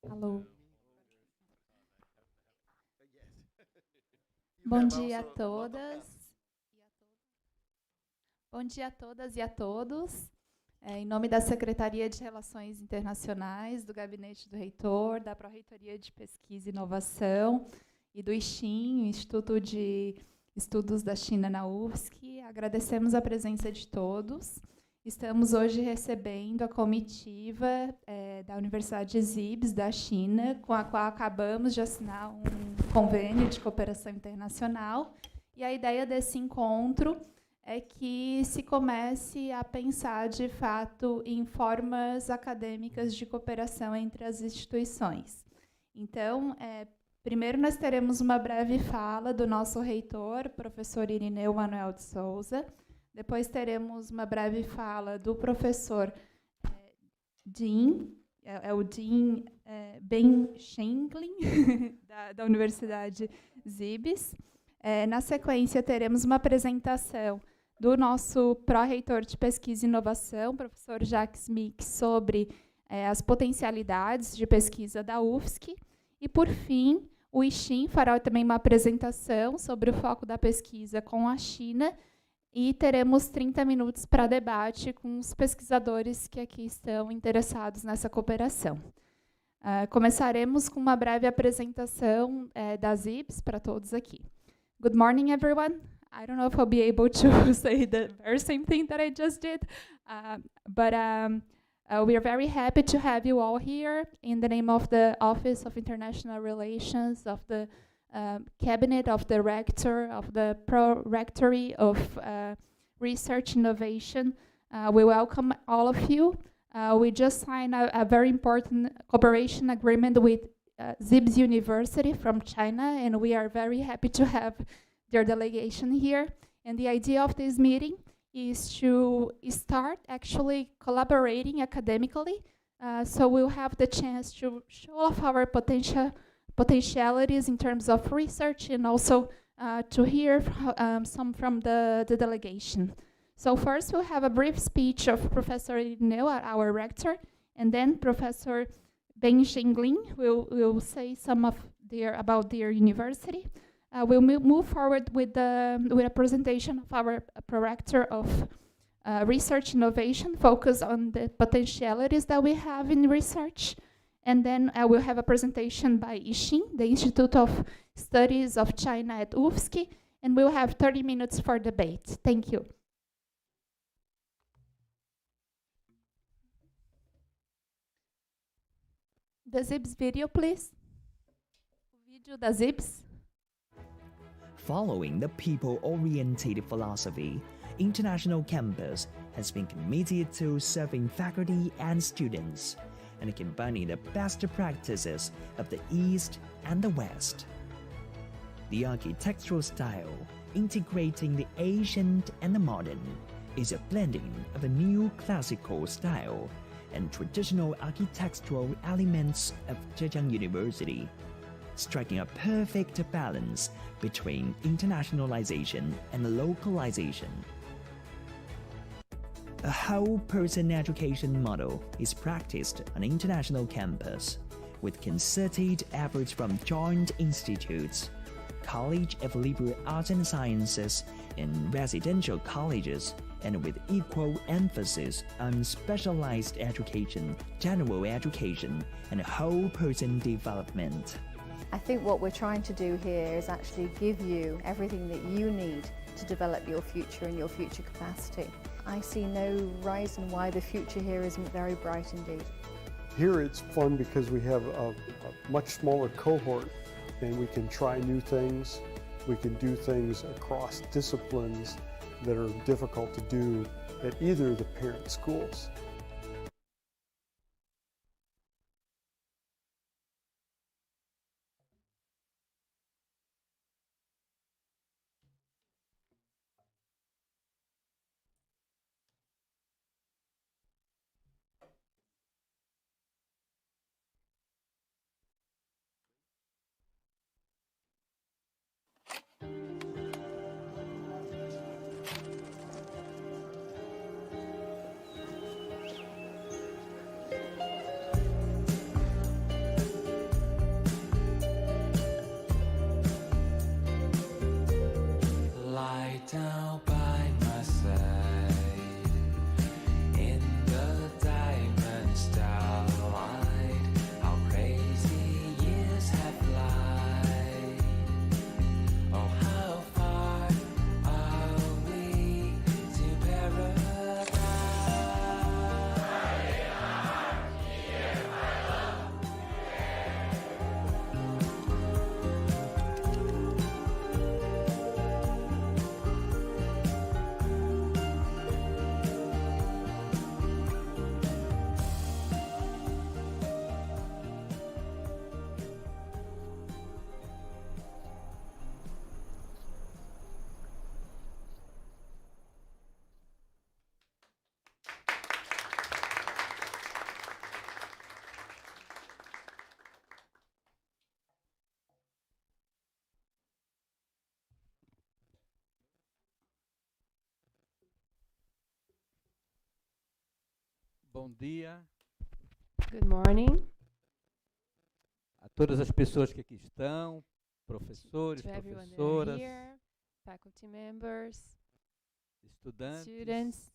Alô. Bom dia a todas. Bom dia a todas e a todos. Em nome da Secretaria de Relações Internacionais, do Gabinete do Reitor, da Pró-Reitoria de Pesquisa e Inovação e do IXIN, Instituto de Estudos da China na UFSC, agradecemos a presença de todos. Estamos hoje recebendo a comitiva da Universidade ZIBS da China, com a qual acabamos de assinar um convênio de cooperação internacional. E a ideia desse encontro é que se comece a pensar, de fato, em formas acadêmicas de cooperação entre as instituições. Então, primeiro nós teremos uma breve fala do nosso reitor, professor Irineu Manuel de Souza. Depois teremos uma breve fala do professor Dean, o Dean Ben Schenglin, da Universidade ZIBS. Na sequência, teremos uma apresentação do nosso pró-reitor de pesquisa e inovação, professor Jacques Mick, sobre as potencialidades de pesquisa da UFSC. E, por fim, o IXIN fará também uma apresentação sobre o foco da pesquisa com a China, e teremos 30 minutos para debate com os pesquisadores que aqui estão interessados nessa cooperação. Começaremos com uma breve apresentação das IBs para todos aqui. Good morning, everyone. I don't know if I'll be able to say the very same thing that I just did, but we are very happy to have you all here in the name of the Office of International Relations, of the Cabinet of the Rector, of the Pro-Rectory of Research Innovation. We welcome all of you. We just signed a very important cooperation agreement with ZIBS University from China, and we are very happy to have their delegation here. And the idea of this meeting is to start actually collaborating academically, so we'll have the chance to show off our potentialities in terms of research, and also to hear some from the delegation. So first we'll have a brief speech of Professor Irineu, our rector, and then Professor Ben Shinglin will say some of about their university. We'll move forward with a presentation of our prorector of research innovation, focus on the potentialities that we have in research. And then we'll have a presentation by IXIN, the Institute of Studies of China at UFSC, and we'll have 30 minutes for debate. Thank you. The ZIBS video, please. Video da ZIBS. Following the people-oriented philosophy, International Campus has been committed to serving faculty and students, and combining the best practices of the East and the West. The architectural style, integrating the ancient and the modern, is a blending of a new classical style and traditional architectural elements of Zhejiang University, striking a perfect balance between internationalization and localization. A whole-person education model is practiced on International Campus, with concerted efforts from joint institutes, College of Liberal Arts and Sciences, and residential colleges, and with equal emphasis on specialized education, general education, and whole-person development. I think what we're trying to do here is actually give you everything that you need to develop your future and your future capacity. I see no reason why the future here isn't very bright indeed. Here it's fun because we have a much smaller cohort, and we can try new things. We can do things across disciplines that are difficult to do at either of the parent schools. Bom dia Good morning a todas as pessoas que aqui estão, professores, to everyone that are professoras, here, faculty members, estudantes, students,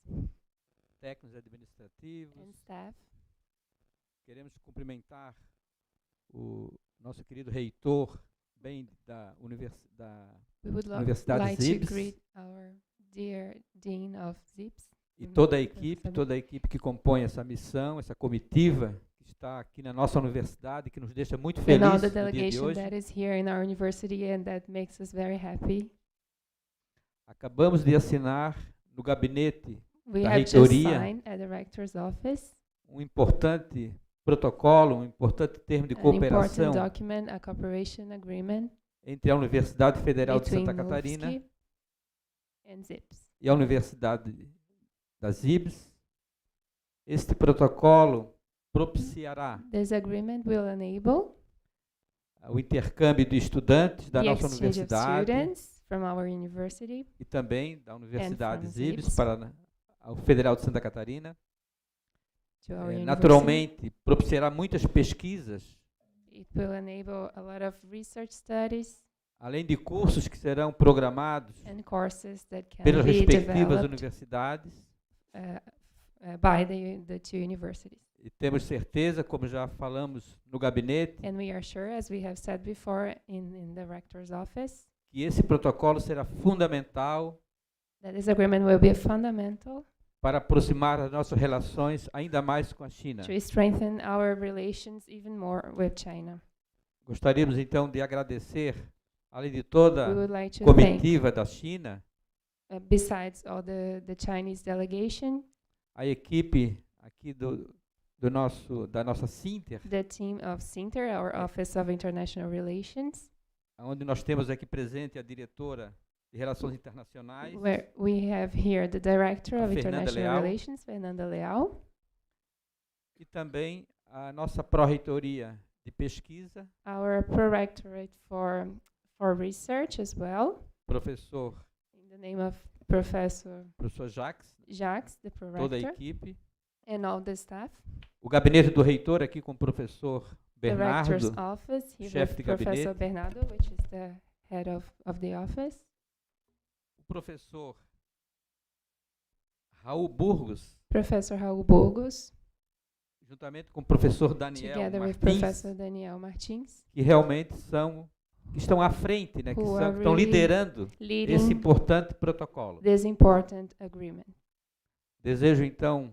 técnicos administrativos. and staff. Queremos cumprimentar o nosso querido reitor, bem da We would Universidade like to ZIPS. greet our dear Dean of ZIPS E toda a equipe que compõe essa missão, essa comitiva que está aqui na nossa universidade, que nos deixa muito and all felizes the no dia de delegation hoje. that is here in our university and that makes us very happy. Acabamos de assinar no gabinete We da have just reitoria signed at the rector's office um importante protocolo, um importante termo de an important cooperação document, a cooperation agreement entre a Universidade Federal de between Santa Catarina UFSC and ZIPS. e a Universidade das IBS. Este protocolo propiciará This agreement will enable o intercâmbio de estudantes da the nossa exchange of universidade students from our university e também da Universidade from ZIBS ZIBS para a Federal de Santa Catarina. to our university. Naturalmente, propiciará muitas pesquisas, It will enable a lot of research studies além de cursos que serão programados and courses that can pelas be respectivas developed universidades. by the two universities. E temos certeza, como já falamos no gabinete, And we are sure, as we have said before in the rector's office, que esse protocolo será fundamental that this agreement will be fundamental para aproximar as nossas relações ainda mais com a China. to strengthen our relations even more with China. Gostaríamos então de agradecer, além de toda We a would like to thank, comitiva da China, besides all the Chinese delegation, a equipe aqui da nossa Sinter, the team of Sinter, our Office of International Relations, onde nós temos aqui presente a diretora de Relações Internacionais, where we have here the Director of Fernanda International Leal. Relations, Fernanda Leal, e também a nossa pró-reitoria de pesquisa, our Prorectorate for Research as well, professor in the name of Professor Jacques, Jacques, the toda a Prorector, equipe, and all the staff. o gabinete do reitor aqui com o professor The Rector's Bernardo, office, here chefe with de Professor gabinete. Bernardo, which is the head of the office. o professor Raul Burgos, Professor Raul Burgos, juntamente com o professor Daniel together with Martins, Professor Daniel Martins, que realmente estão à frente, né, que Who are estão really liderando esse leading importante protocolo. this important agreement. Desejo então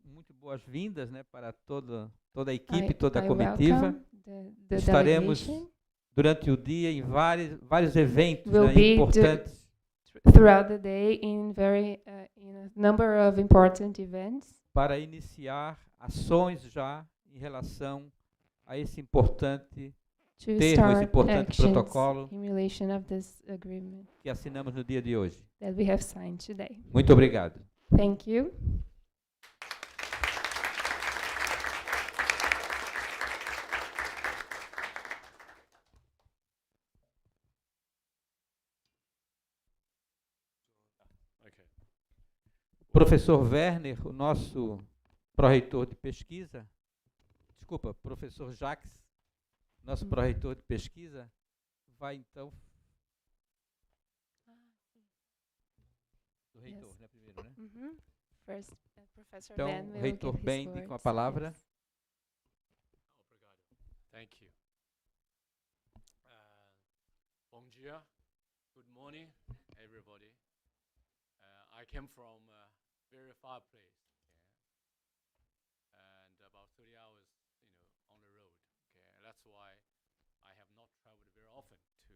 muito boas-vindas, né, para toda a equipe, toda a I comitiva. welcome the Estaremos delegation durante o dia em vários eventos, Will né, be importantes throughout the day in a number of important events para iniciar ações já em relação a esse importante to termo, esse start importante actions protocolo in relation of this agreement que assinamos no dia de hoje. that we have signed today. Muito obrigado. Thank you. Professor Werner, o nosso pró-reitor de pesquisa, professor Jacques, nosso pró-reitor de pesquisa, vai então... Do reitor, Yes. né, primeiro, né? First, Professor Então, Ben will reitor give his Ben, com a words. palavra. Yes. Obrigado. Thank you. Bom dia. Good morning, everybody. I came from a very far place, and about 30 hours, on the road. Okay, that's why I have not traveled very often to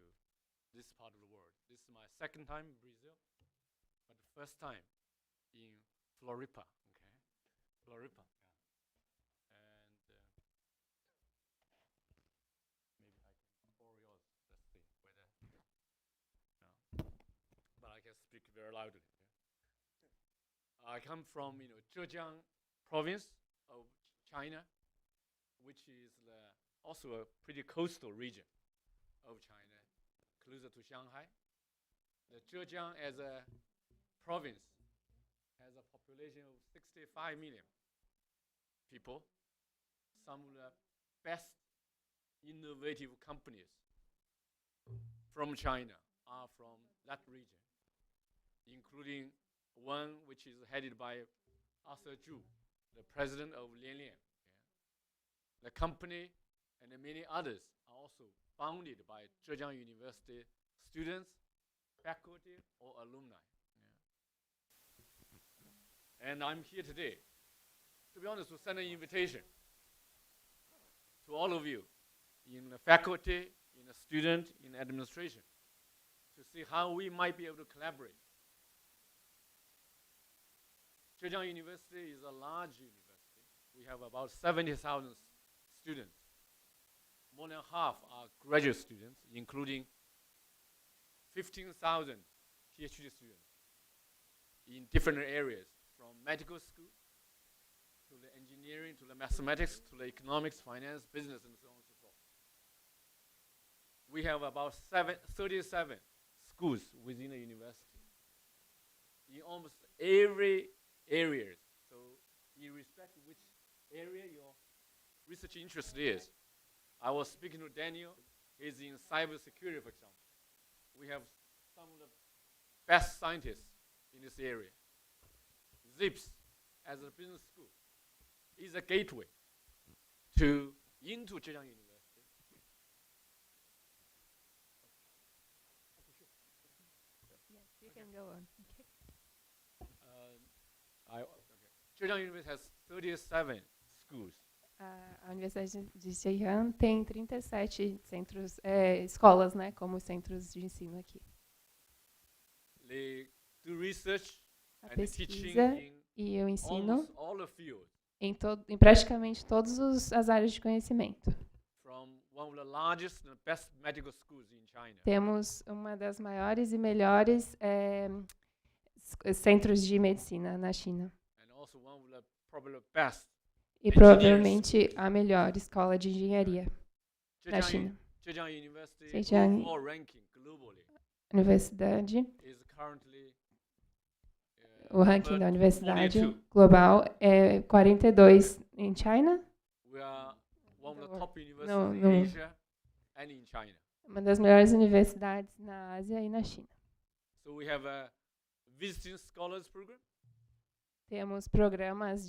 this part of the world. This is my second time in Brazil, but the first time in Floripa. Okay, Floripa. Yeah. And maybe I can borrow yours. Let's see whether. No. But I can speak very loudly. I come from Zhejiang province of China, which is also a pretty coastal region of China, closer to Shanghai. The Zhejiang as a province has a population of 65 million. people. Some of the best innovative companies from China are from that region, including one which is headed by Arthur Zhu, the president of Lianlian. The company and many others are also founded by Zhejiang University students, faculty, or alumni. And I'm here today, to be honest, to send an invitation to all of you in the faculty, in the student, in administration, to see how we might be able to collaborate. Zhejiang University is a large university. We have about 70,000 students. More than half are graduate students, including 15,000 PhD students in different areas, from medical school to the engineering, to the mathematics, to the economics, finance, business, and so on and so forth. We have about 37 schools within the university in almost every area. So irrespective of which area your research interest is. I was speaking to Daniel. He's in cybersecurity, for example. We have some of the best scientists in this area. ZIPS, as a business school, is a gateway into Zhejiang University. Yes, you can go on. Zhejiang University has 37 schools. A Universidade de Zhejiang tem 37 centros, escolas, né, como centros de ensino aqui. They do research A and teaching pesquisa in e o ensino almost all the fields, em praticamente todas as áreas de conhecimento. from one of the largest and best medical schools in China. Temos uma das maiores e melhores centros de medicina na China. And also one of the probably the best. E provavelmente a melhor escola de engenharia da China. Zhejiang University Zhejiang overall ranking globally Universidade, is currently o ranking da number universidade 42. global é 42 em China, We are one of the top universities No, in no. Asia and in China. uma das melhores universidades na Ásia e na China. So we have a visiting scholars program. Temos programas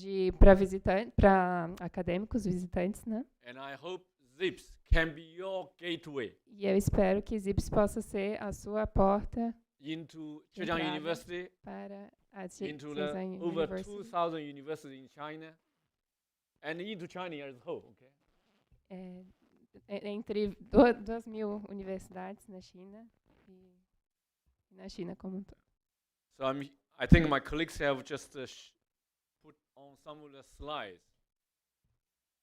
para acadêmicos visitantes, né? And I hope ZIPS can be your gateway E eu espero que ZIPS possa ser a sua porta into de Zhejiang entrada University, para a into the Zhejiang over University. 2,000 universities in China, and into China as a whole. Okay. Entre 2.000 universidades na China e na China como um todo. So I think my colleagues have just put on some of the slides.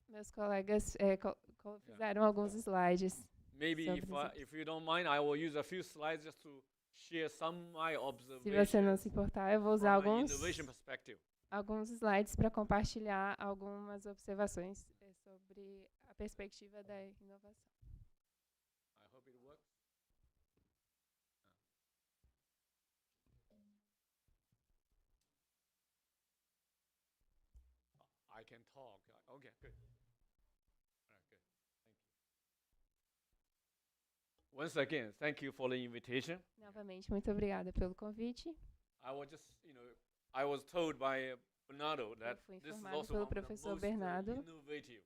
Meus colegas fizeram alguns slides. Maybe Sobre if you don't mind, I will use a few slides just to share some of my Se observations você não se importar, eu vou usar from an innovation perspective. alguns slides para compartilhar algumas observações sobre a perspectiva da inovação. I hope it works. I can talk. Okay, good. All right, good. Thank you. Once again, thank you for the invitation. Novamente, muito obrigada pelo convite. I was told by Bernardo that fui this is informado also pelo one of the professor most Bernardo innovative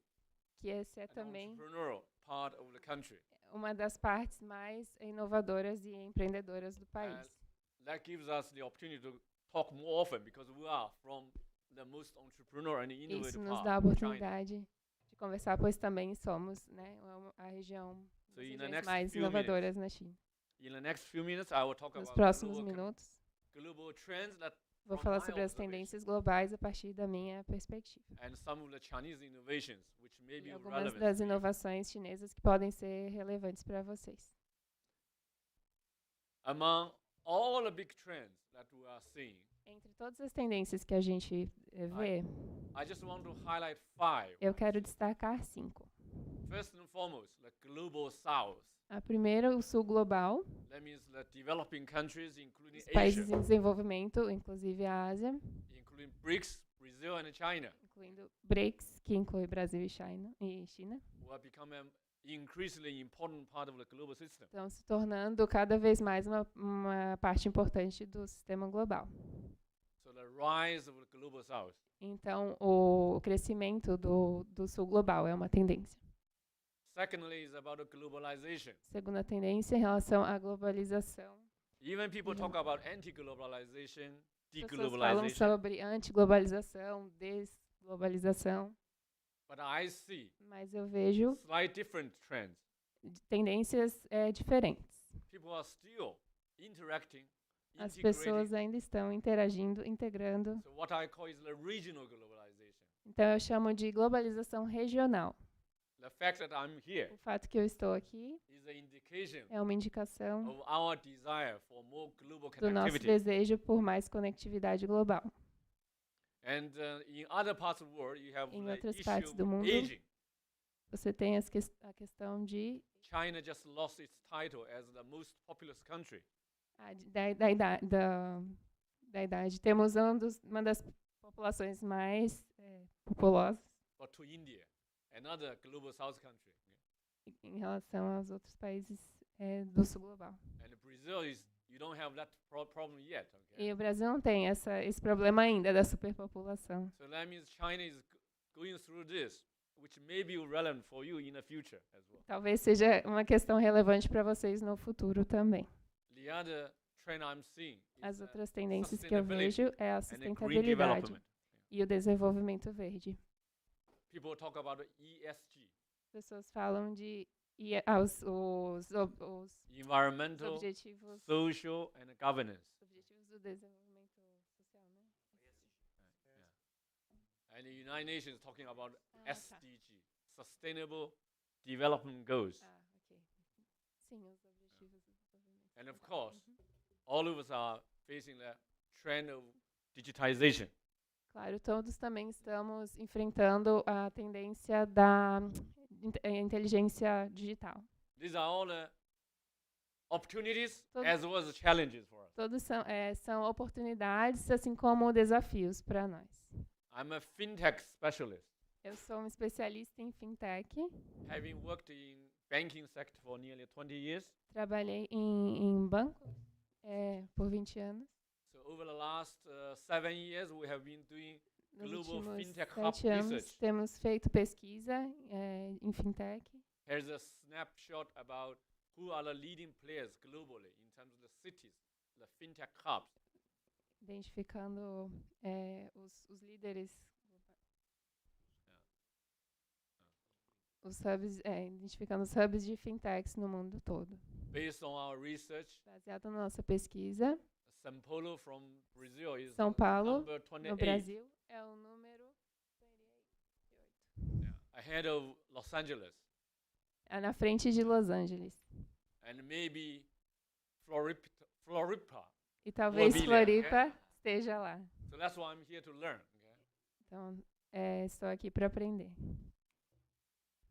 que esse é and também entrepreneurial part of the country. uma das partes mais inovadoras e empreendedoras do país. That gives us the opportunity to talk more often because we are from the most entrepreneurial and innovative Isso nos dá a part of China. oportunidade de conversar, pois também somos, né, a região So das in the regiões next mais few inovadoras na China. In the next few minutes, I will talk Nos about próximos minutos, global trends that vou from falar my sobre as observation tendências globais a partir da minha perspectiva. and some of the Chinese innovations which may E be algumas relevant. das to you. inovações chinesas que podem ser relevantes para vocês. Among all the big trends that we are seeing, Entre todas as tendências que a gente vê, I just want to highlight 5. eu quero destacar 5. First and foremost, the global south. A primeira, o sul global, That means the developing countries, including os países Asia, em desenvolvimento, inclusive a Ásia, including BRICS, Brazil and China, incluindo BRICS, que inclui Brasil e China, will become an increasingly important part of the global system. estão se tornando cada vez mais uma parte importante do sistema global. So the rise of the global south Então, o crescimento do sul global é uma tendência. Secondly, is about the globalization. Segunda tendência, em relação à globalização. Even people talk about anti-globalization, As pessoas falam deglobalization, sobre antiglobalização, desglobalização, but I see mas eu vejo slight different trends. tendências diferentes. People are still interacting, As integrating. pessoas ainda estão interagindo, integrando. So what I call is the regional globalization. Então, eu chamo de globalização regional. The fact that I'm here O fato que eu estou aqui is an indication é uma indicação of our desire for more global do nosso connectivity. desejo por mais conectividade global. And in other parts of the world, you have Em the outras issue partes do of mundo, aging. Você tem a questão de China just lost its title as the most populous country. da idade. Temos uma das populações mais populosas But to India, another global south country. em relação aos outros países do sul global. And Brazil you don't have that problem yet. Okay? E o Brasil não tem esse problema ainda da superpopulação. So that means China is going through this, which may be relevant for you in the future as well. Talvez seja uma questão relevante para vocês no futuro também. The other trend I'm seeing As is outras tendências que eu sustainability vejo é a and the green sustentabilidade development. e o desenvolvimento verde. People talk about ESG, As pessoas falam de os environmental, objetivos, social, and governance. objetivos do desenvolvimento social, né? And the United Nations is talking about tá. SDG, Sustainable Development Goals. Ok. Sim, os objetivos do desenvolvimento. And of course, all of us are facing the trend of digitization. Claro, todos também estamos enfrentando a tendência da inteligência digital. These are all the opportunities Todo- as well as challenges for us. Todos são oportunidades, assim como desafios para nós. I'm a fintech specialist, Eu sou um especialista em fintech, having worked in banking sector for nearly 20 years. trabalhei em banco por 20 anos. So over the last 7 years, we have been doing Nos Global últimos Fintech Hub 7 anos, Research. temos feito pesquisa em fintech. Here's a snapshot about who are the leading players globally in terms of the cities, the fintech hubs. Identificando os líderes, identificando os hubs de fintechs no mundo todo. Based on our research, Baseado na nossa pesquisa, São Paulo from Brazil is São Paulo, number no 28, Brasil, é o número 28. ahead of Los Angeles Na frente de Los Angeles. and maybe Floripa. E talvez Brasília, Floripa esteja lá. So that's why I'm here to learn. Okay? Então, estou aqui para aprender.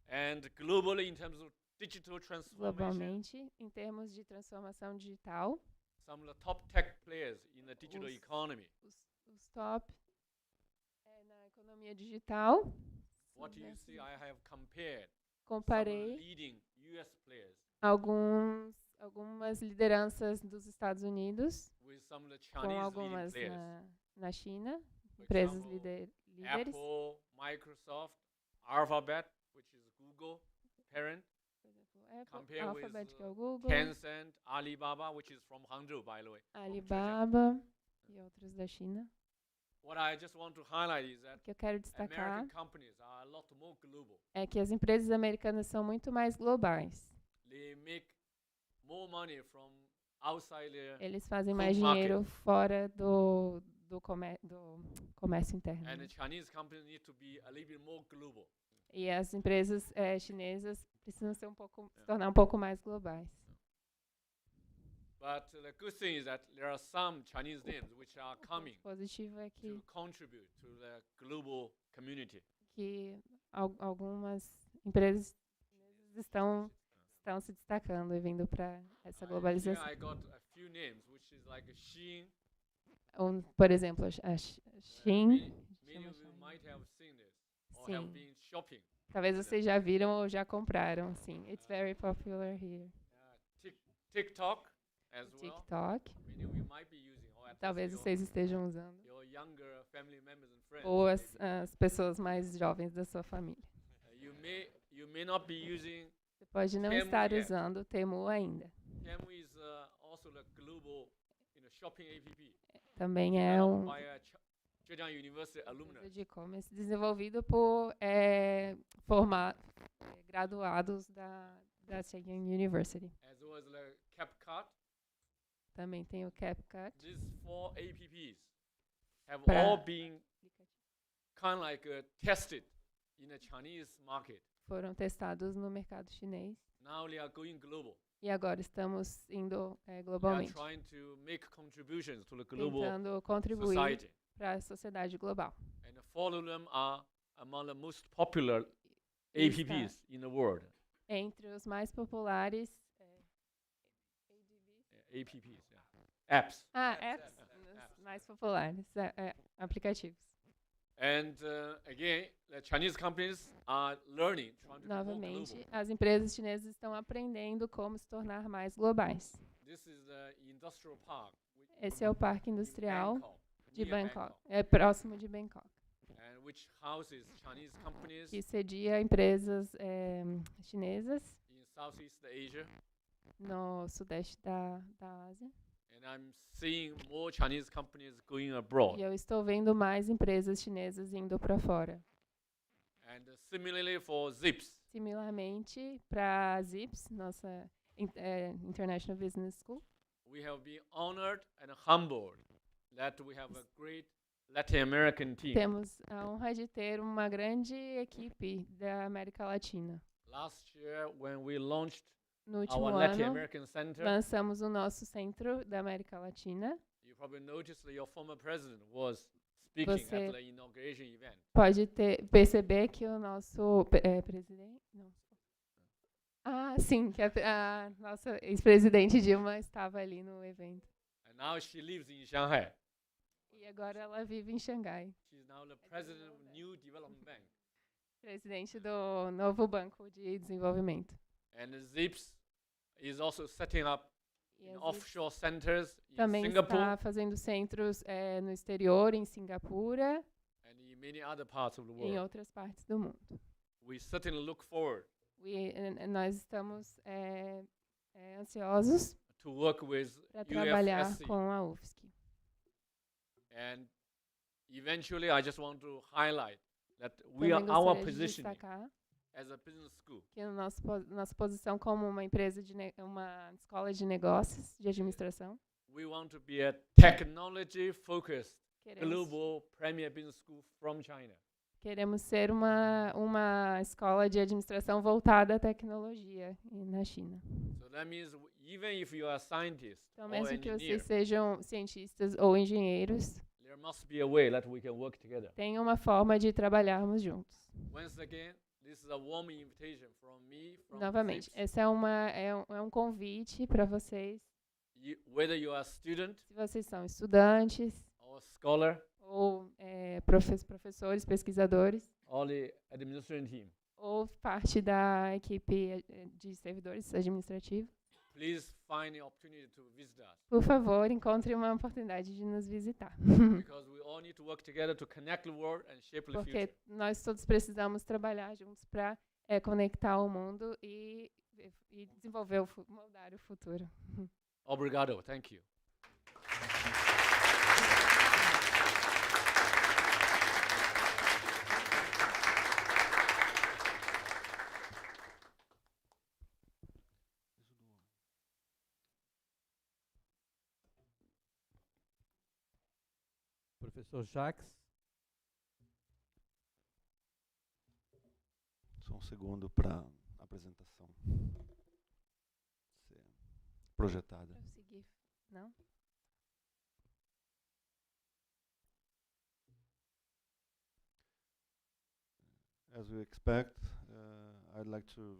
And globally, in terms of digital transformation, Globalmente, em termos de transformação digital, some of the top tech players in the digital Os- economy. os top na economia digital, What you nessa- see, I have compared some of the comparei leading US players algumas lideranças dos Estados Unidos with some of the com Chinese leading algumas players. na China, For empresas example, líderes. Apple, Microsoft, Alphabet, which is Google parent, Por exemplo, Apple, compare with, Alphabet, que é o Google, Tencent, Alibaba, which is from Hangzhou, by the way. from Zhejiang. Alibaba e outros da China. What I just want to highlight is that O que eu quero destacar American companies are a lot more global. é que as empresas americanas são muito mais globais. They make more money from outside their Eles fazem Home mais dinheiro market. fora do comércio interno. and the Chinese companies need to be a little bit more global. E as empresas chinesas precisam ser se tornar um pouco mais globais. But the good thing is that there are some Chinese names which are O coming ponto positivo é to contribute to the global community. que algumas empresas chinesas estão se destacando e vindo para essa Here globalização. I got a few names, which is like Shein, Por exemplo, a Shein, Many chama of you Shine. might have seen this or have Sim. been shopping. Talvez vocês já viram ou já compraram, sim. It's very popular here. TikTok as well. TikTok. Many of you might be using, or at Talvez least vocês estejam usando. your younger family members and friends. Ou as maybe. pessoas mais jovens da sua família. You may not be using. Você pode não Temu estar yet. usando o Temu ainda. Temu is also the global, shopping app. Também é developed um by a Zhejiang University alumni. de e-commerce desenvolvido por graduados da Zhejiang University. As well as the CapCut. Também tem o CapCut. These 4 apps have Pra- all been kind of like tested in the Chinese market. Foram testados no mercado chinês Now they are going global. e agora estamos indo They are globalmente, trying to make contributions to the global tentando contribuir society. para a sociedade global. And the 4 of them are among the most popular E está apps in the world. entre os mais populares Apps, yeah. Apps. apps, os mais populares, aplicativos. And again, the Chinese companies are learning, trying to be more Novamente, global. as empresas chinesas estão aprendendo como se tornar mais globais. This is the industrial park. Esse é o Parque Industrial de near Bangkok, é próximo de Bangkok, and which houses Chinese companies que cedia empresas chinesas in Southeast Asia. no sudeste da Ásia. And I'm seeing more Chinese companies going abroad. E eu estou vendo mais empresas chinesas indo para fora. And similarly for Zips, Similarmente, para a ZIPS, nossa International Business School, we have been honored and humbled that we have a great Latin American team. temos a honra de ter uma grande equipe da América Latina. Last year, when we launched No último our Latin ano, American Center, lançamos o nosso centro da América Latina. you probably noticed that your former president was speaking Você at the inauguration event. pode perceber que o nosso presidente... Não. Sim, que a nossa ex-presidente Dilma estava ali no evento. And now she lives in Shanghai. E agora ela vive em Xangai, She's now the president of New Development Bank. presidente do novo Banco de Desenvolvimento. And Zips is also setting up E in a ZIPS offshore centers in também Singapore está fazendo centros no exterior, em Singapura and in many other parts of the e em world. outras partes do mundo. We certainly look forward Nós estamos ansiosos to work with para trabalhar UFSC. com a UFSC. And eventually, I just want to highlight that we Também are our gostaria de positioning destacar as a business school. que a nossa posição como uma empresa uma escola de negócios, de administração, We want to be a technology-focused queremos, global premier business school from China. queremos ser uma escola de administração voltada à tecnologia na China. So that means even if you are a scientist Então, or mesmo que engineer, vocês sejam cientistas ou engenheiros, there must be a way that we can work together. tem uma forma de trabalharmos juntos. Once again, this is a warm invitation from me, from Novamente, Zips. esse é um convite para vocês, Whether you are a student se vocês são estudantes or scholar ou professores, pesquisadores, or the administration team, ou parte da equipe de servidores administrativos, please find the opportunity to visit us. por favor, encontre uma oportunidade de nos visitar. Because we all need to work together to connect the world and shape the Porque future. nós todos precisamos trabalhar juntos para conectar o mundo e desenvolver, moldar o futuro. Obrigado. Thank you. Professor Jacques. Só um segundo para a apresentação ser projetada. Prosseguir, não? As we expect, I'd like to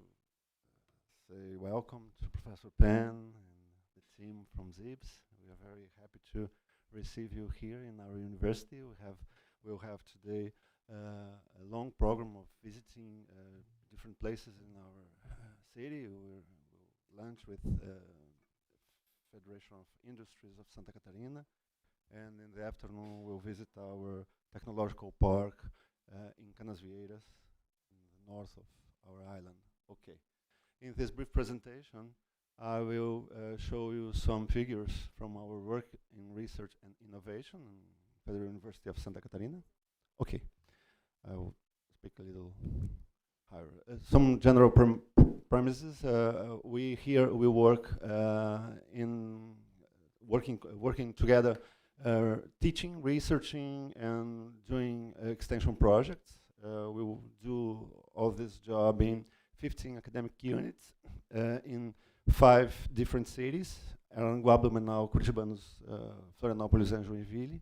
say welcome to Professor Pan and the team from ZIPS. We are very happy to receive you here in our university. We have we'll have today a long program of visiting different places in our city. We'll lunch with Federation of Industries of Santa Catarina, and in the afternoon we'll visit our technological park in Canasvieiras, in the north of our island. Okay. In this brief presentation, I will show you some figures from our work in research and innovation in Federal University of Santa Catarina. Okay. I will speak a little higher. Some general premises. We work in working together, teaching, researching, and doing extension projects. We will do all this job in 15 academic units in 5 different cities: Aranguá, Manaus, Curitibanos, Florianópolis, and Joinville.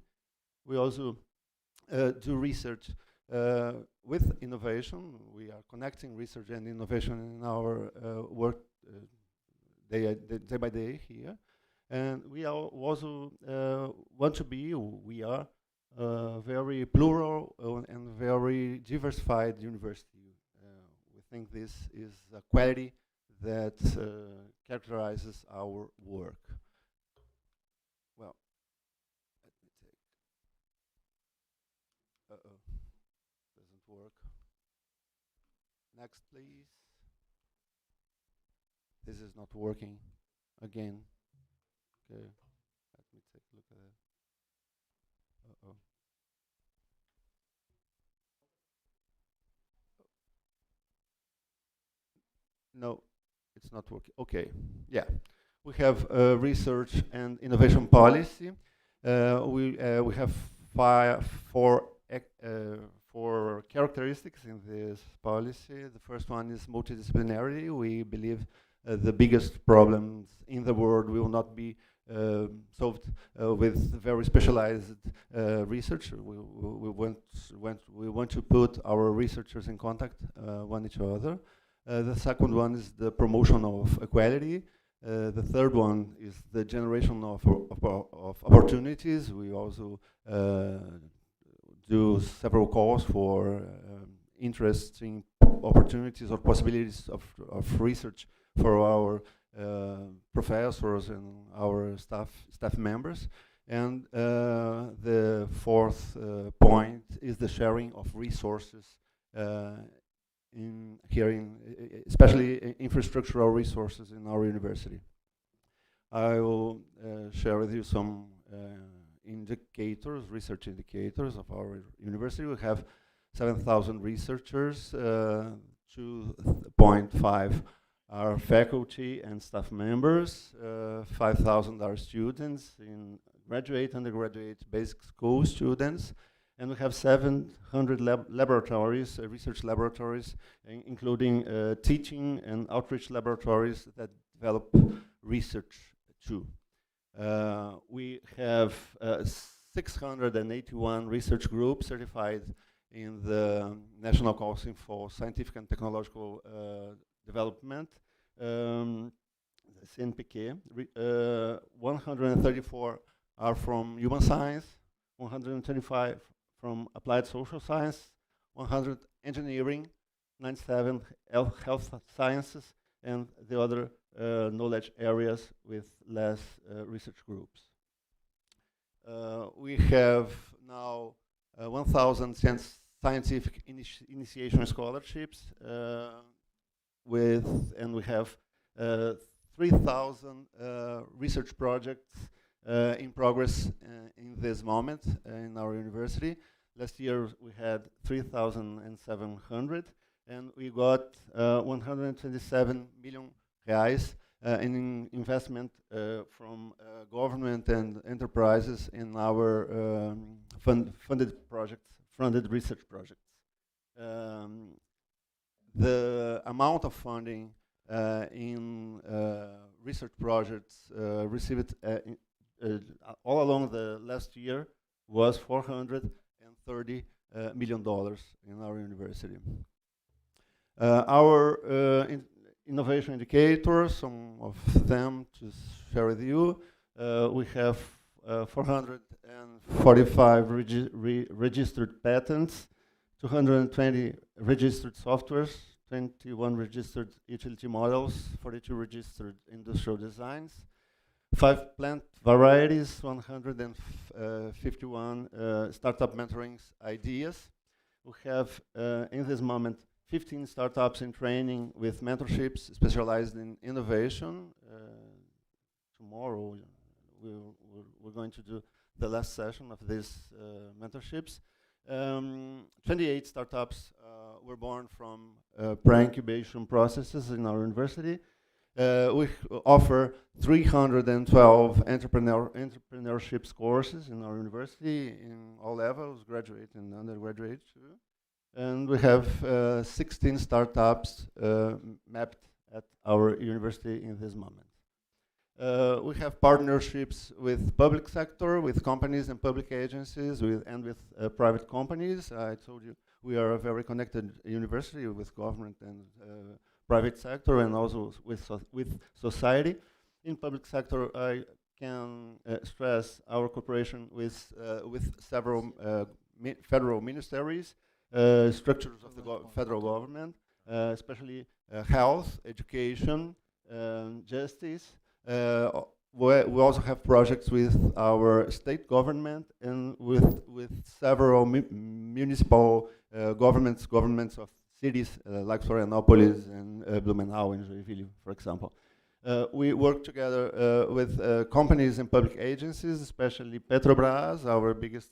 We also do research with innovation. We are connecting research and innovation in our work day by day here. And we are also want to be, we are very plural and very diversified university. We think this is a quality that characterizes our work. Well, let me take. Doesn't work. Next, please. This is not working again. Okay, let me take a look at it. No, it's not working. Okay, yeah. We have research and innovation policy. We have four characteristics in this policy. The first one is multidisciplinarity. We believe the biggest problems in the world will not be solved with very specialized research. We want to put our researchers in contact with each other. The second one is the promotion of equality. The third one is the generation of opportunities. We also do several calls for interesting opportunities or possibilities of research for our professors and our staff members. And the fourth point is the sharing of resources especially infrastructural resources in our university. I will share with you some indicators, research indicators of our university. We have 7,000 researchers, 2.5 are faculty and staff members, 5,000 are students in graduate, undergraduate, basic school students, and we have 700 laboratories, research laboratories, including teaching and outreach laboratories that develop research too. We have 681 research groups certified in the National Council for Scientific and Technological Development, CNPq. 134 are from human science, 125 from applied social science, 100 engineering, 97 health sciences, and the other knowledge areas with less research groups. We have now 1,000 scientific initiation scholarships, and we have 3,000 research projects in progress in this moment in our university. Last year we had 3,700, and we got 127 million reais in investment from government and enterprises in our funded research projects. The amount of funding in research projects received all along the last year was $430 million in our university. Our innovation indicators, some of them to share with you. We have 445 registered patents, 220 registered softwares, 21 registered utility models, 42 registered industrial designs, 5 plant varieties, 151 startup mentoring ideas. We have, in this moment, 15 startups in training with mentorships specialized in innovation. Tomorrow, we're going to do the last session of these mentorships. 28 startups were born from pre-incubation processes in our university. We offer 312 entrepreneurship courses in our university in all levels, graduate and undergraduate too. And we have 16 startups mapped at our university in this moment. We have partnerships with public sector, with companies and public agencies, and with private companies. I told you we are a very connected university with government and private sector, and also with society. In public sector, I can stress our cooperation with several federal ministries, structures of the federal government, especially health, education, justice. We also have projects with our state government and with several municipal governments of cities like Florianopolis and Blumenau and Joinville, for example. We work together with companies and public agencies, especially Petrobras, our biggest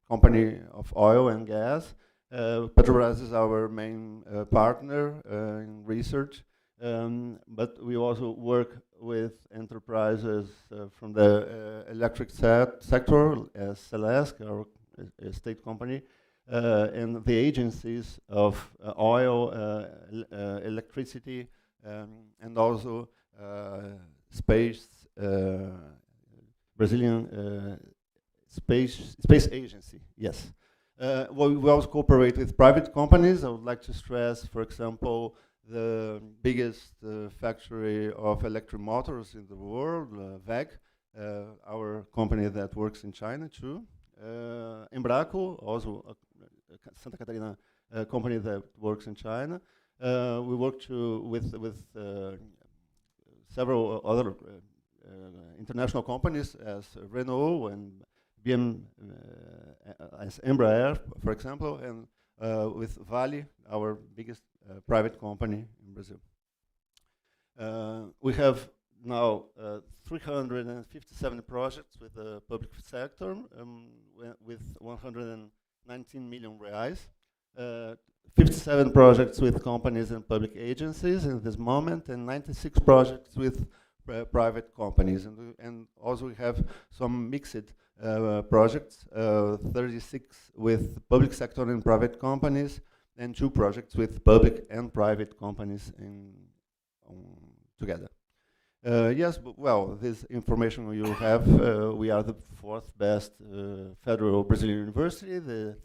company of oil and gas. Petrobras is our main partner in research, but we also work with enterprises from the electric sector, as Celesc, our state company, and the agencies of oil, electricity, and also space, Brazilian space agency, yes. We also cooperate with private companies. I would like to stress, for example, the biggest factory of electric motors in the world, WEG, our company that works in China too. Embraco, also a Santa Catarina company that works in China. We work with several other international companies as Renault and as Embraer, for example, and with Vale, our biggest private company in Brazil. We have now 357 projects with the public sector with 119 million reais. 57 projects with companies and public agencies in this moment, and 96 projects with private companies. And also we have some mixed projects, 36 with public sector and private companies, and 2 projects with public and private companies together. Yes, well, this information you have, we are the 4th best federal Brazilian university, the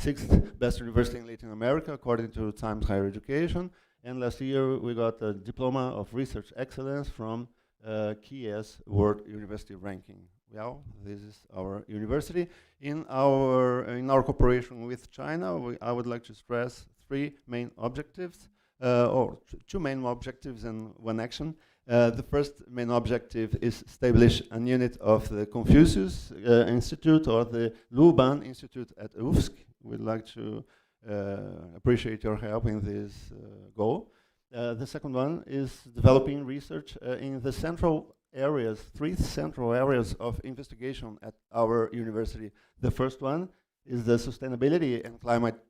6th best university in Latin America, according to Times Higher Education. And last year we got a diploma of research excellence from KIES World University Ranking. Well, this is our university. In our cooperation with China, I would like to stress 3 main objectives, or 2 main objectives and 1 action. The first main objective is establish a unit of the Confucius Institute or the Luban Institute at UFSC. We'd like to appreciate your help in this goal. The second one is developing research in the central areas, 3 central areas of investigation at our university. The first one is the sustainability and climate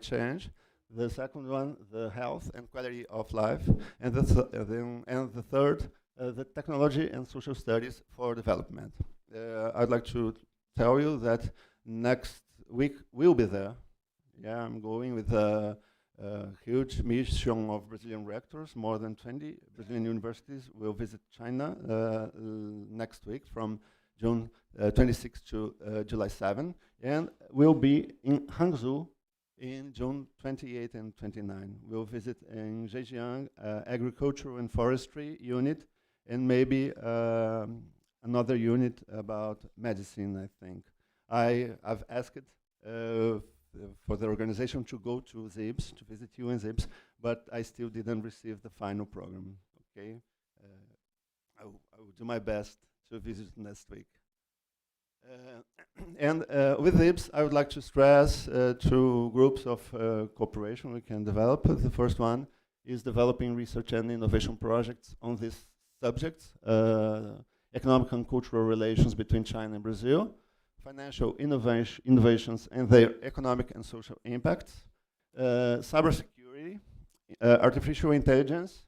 change. The second one, the health and quality of life, and the third, the technology and social studies for development. I'd like to tell you that next week we'll be there. Yeah, I'm going with a huge mission of Brazilian rectors. More than 20 Brazilian universities will visit China next week from June 26 to July 7, and we'll be in Hangzhou in June 28 and 29. We'll visit in Zhejiang, agriculture and forestry unit, and maybe another unit about medicine, I think. I've asked for the organization to go to ZIBS, to visit you in ZIBS, but I still didn't receive the final program, okay? I will do my best to visit next week. And with ZIBS, I would like to stress two groups of cooperation we can develop. The first one is developing research and innovation projects on these subjects, economic and cultural relations between China and Brazil, financial innovations and their economic and social impacts, cybersecurity, artificial intelligence,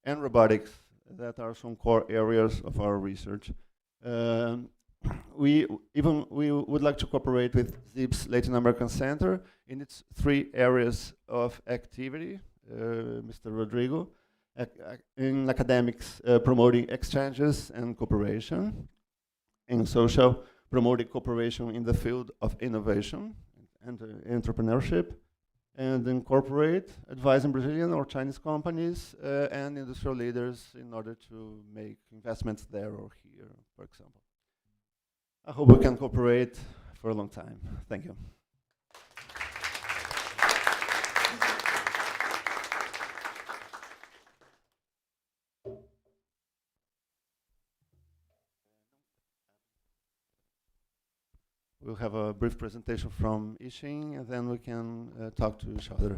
and robotics. That are some core areas of our research. We would like to cooperate with ZIBS Latin American Center in its 3 areas of activity, Mr. Rodrigo, in academics, promoting exchanges and cooperation, in social, promoting cooperation in the field of innovation and entrepreneurship, and in corporate, advising Brazilian or Chinese companies and industrial leaders in order to make investments there or here, for example. I hope we can cooperate for a long time. Thank you. We'll have a brief presentation from Yixing, and then we can talk to each other.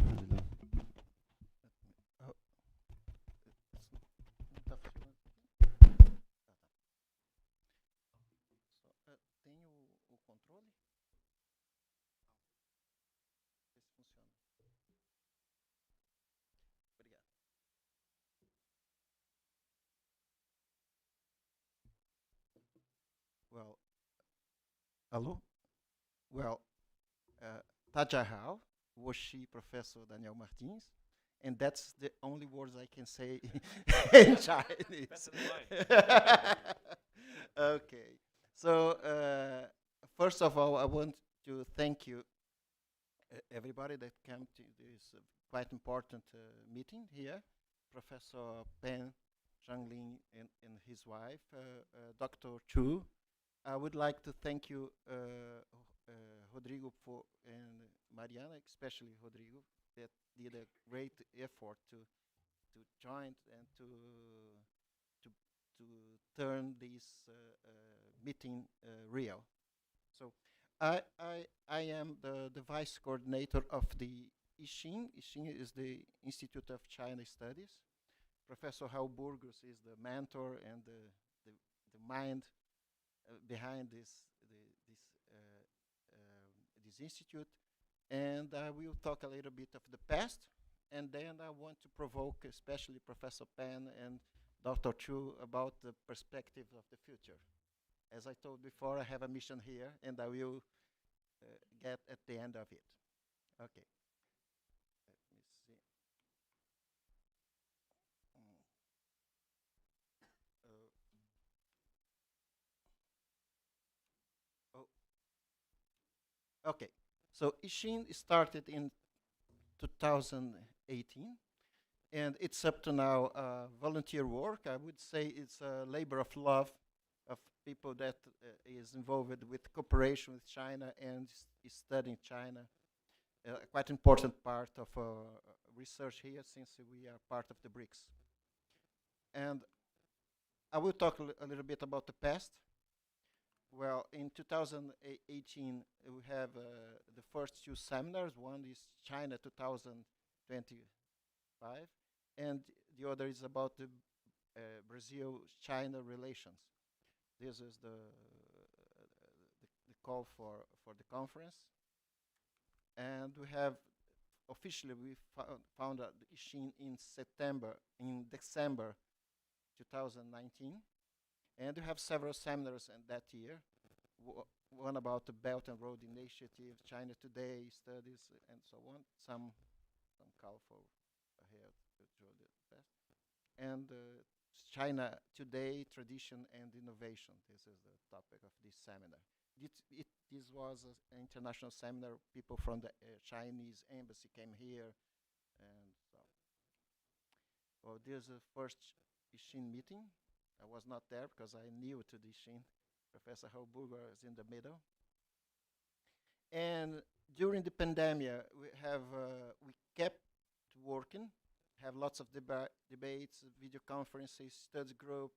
Well, hello. Well, Tajahal, Woshi Professor Daniel Martins, and that's the only words I can say in Chinese. Okay. So, first of all, I want to thank you, everybody that came to this quite important meeting here. Professor Pen Zhanglin and his wife, Dr. Chu. I would like to thank you, Rodrigo and Mariana, especially Rodrigo, that did a great effort to join and to turn this meeting real. So I am the vice coordinator of the Yixing. Yixing is the Institute of China Studies. Professor Raul Burgos is the mentor and the mind behind this institute, and I will talk a little bit of the past, and then I want to provoke especially Professor Pen and Dr. Chu about the perspective of the future. As I told before, I have a mission here, and I will get at the end of it. Okay. Let me see. Okay, so Yixing started in 2018, and it's up to now volunteer work. I would say it's a labor of love of people that is involved with cooperation with China and is studying China. Quite important part of research here, since we are part of the BRICS. And I will talk a little bit about the past. Well, in 2018, we have the first 2 seminars. One is China 2025, and the other is about the Brazil-China relations. This is the call for the conference. And we have officially we founded Yixing in December 2019. And we have several seminars in that year. One about the Belt and Road Initiative, China Today, studies, and so on. Some colorful here to show the best. And China Today, Tradition and Innovation. This is the topic of this seminar. This was an international seminar. People from the Chinese embassy came here. And so, well, this is the first Yixing meeting. I was not there because I knew to the Shin. Professor Hauburger is in the middle. And during the pandemic, we kept working, have lots of debates, video conferences, study group.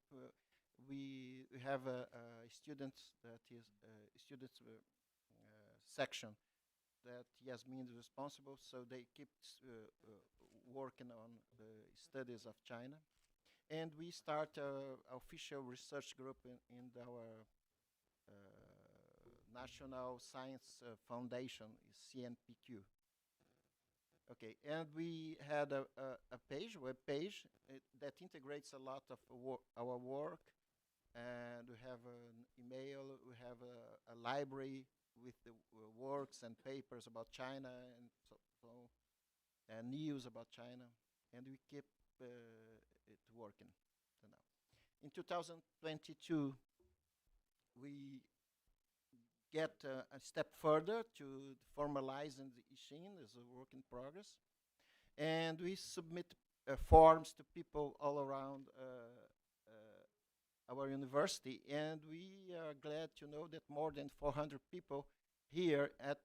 We have a student that is students section that Yasmin is responsible, so they keep working on the studies of China. And we start an official research group in our National Science Foundation, CNPQ. Okay, and we had a web page that integrates a lot of our work, and we have an email, we have a library with the works and papers about China and and news about China, and we keep it working till now. In 2022, we get a step further to formalizing the Ishin as a work in progress. And we submit forms to people all around our university. And we are glad to know that more than 400 people here at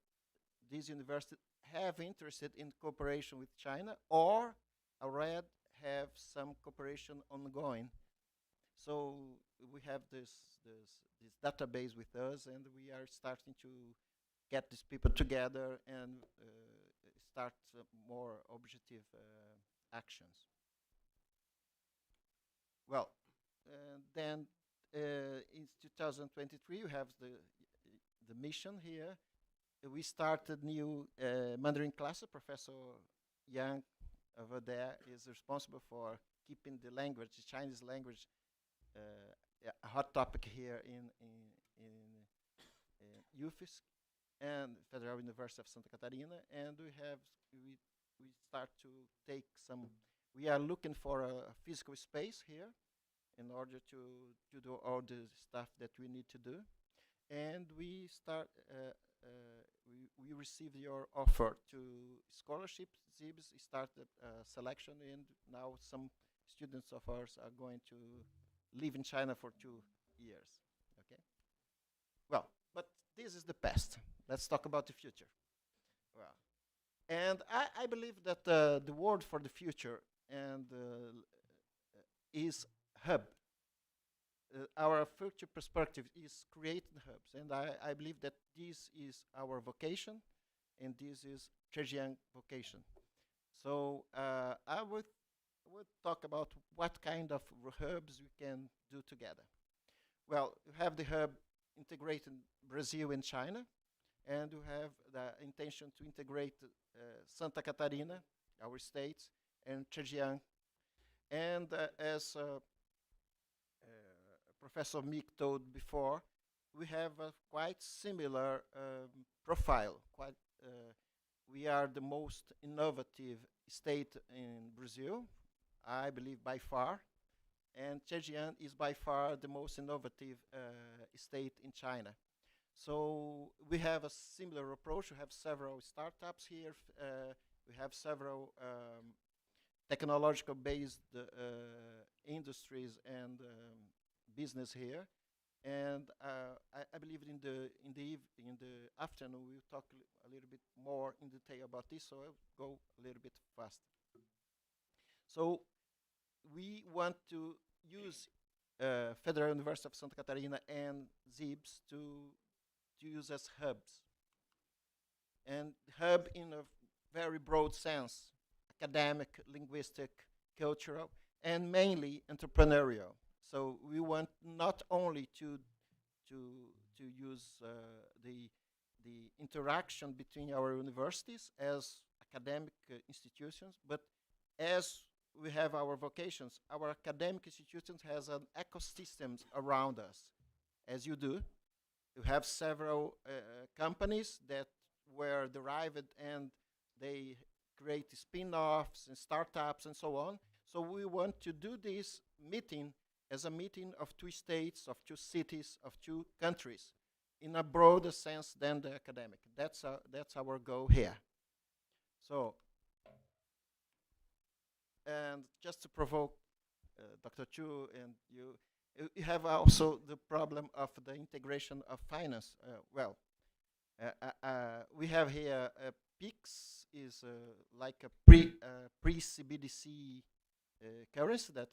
this university have interested in cooperation with China or already have some cooperation ongoing. So we have this database with us, and we are starting to get these people together and start more objective actions. Well, then in 2023, we have the mission here. We started new Mandarin classes. Professor Yang over there is responsible for keeping the language, the Chinese language, a hot topic here in UFSC and Federal University of Santa Catarina, and we start to take some. We are looking for a physical space here in order to do all the stuff that we need to do, and we start. We received your offer to scholarship. ZIBS started selection, and now some students of ours are going to live in China for 2 years. Okay. Well, but this is the past. Let's talk about the future. Well, and I believe that the word for the future and is hub. Our future perspective is creating hubs, and I believe that this is our vocation, and this is Zhejiang vocation. So I would talk about what kind of hubs we can do together. Well, we have the hub integrating Brazil and China, and we have the intention to integrate Santa Catarina, our state, and Zhejiang. And as Professor Mick told before, we have a quite similar profile. We are the most innovative state in Brazil, I believe by far, and Zhejiang is by far the most innovative state in China. So we have a similar approach. We have several startups here. We have several technological-based industries and business here, and I believe in the afternoon we'll talk a little bit more in detail about this. So I'll go a little bit fast. So we want to use Federal University of Santa Catarina and ZIBS to use as hubs, and hub in a very broad sense: academic, linguistic, cultural, and mainly entrepreneurial. So we want not only to use the interaction between our universities as academic institutions, but as we have our vocations, our academic institutions has an ecosystems around us, as you do. You have several companies that were derived and they create spin-offs and startups and so on. So we want to do this meeting as a meeting of two states, of two cities, of two countries, in a broader sense than the academic. That's our goal here. So, and just to provoke Dr. Chu and you, You have also the problem of the integration of finance. We have here PIX is like a pre-CBDC currency that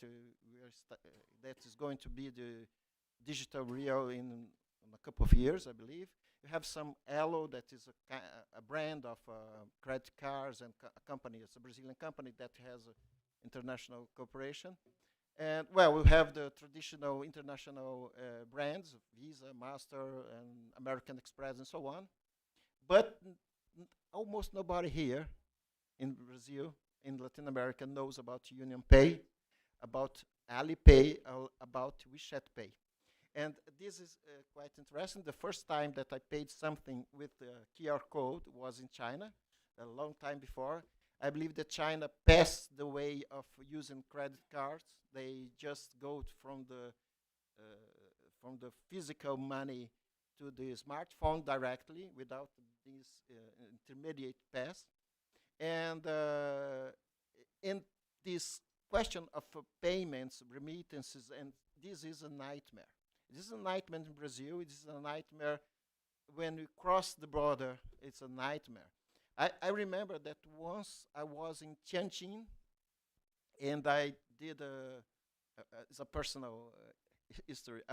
that is going to be the digital real in a couple of years, I believe. You have some Elo that is a brand of credit cards and a company. It's a Brazilian company that has international cooperation. And well, we have the traditional international brands, Visa, Master, and American Express, and so on. But almost nobody here in Brazil, in Latin America, knows about Union Pay, about Alipay, about WeChat Pay. And this is quite interesting. The first time that I paid something with the QR code was in China, a long time before. I believe that China passed the way of using credit cards. They just go from the physical money to the smartphone directly without this intermediate pass. And in this question of payments, remittances, and this is a nightmare. This is a nightmare in Brazil. It is a nightmare when we cross the border. It's a nightmare. I remember that once I was in Tianjin, and I did it's a personal history.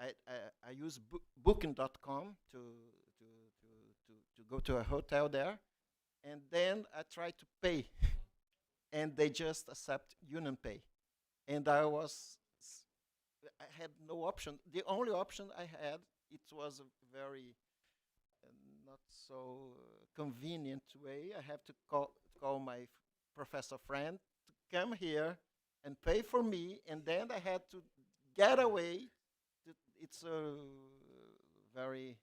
I use Booking.com to go to a hotel there, and then I tried to pay, and they just accept Union Pay, and I had no option. The only option I had, it was a very not so convenient way. I have to call my professor friend to come here and pay for me, and then I had to get away. It's very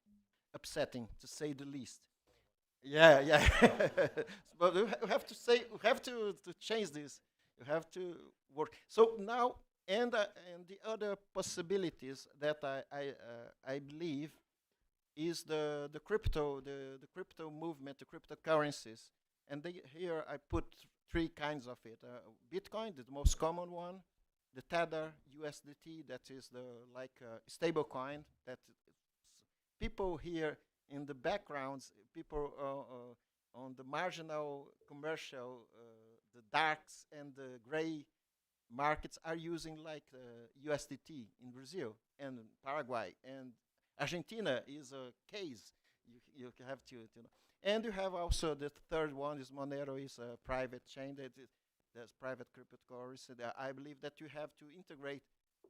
upsetting, to say the least. Yeah. But we have to change this. You have to work. So now, and the other possibilities that I believe is the crypto movement, the cryptocurrencies, and here I put three kinds of it. Bitcoin, the most common one. The Tether USDT, that is the stable coin that people here in the backgrounds, people on the marginal commercial, the darks and the gray markets are using USDT in Brazil and Paraguay, and Argentina is a case. You have to know. And you have also the third one is Monero, is a private chain there's private cryptocurrency. I believe that you have to integrate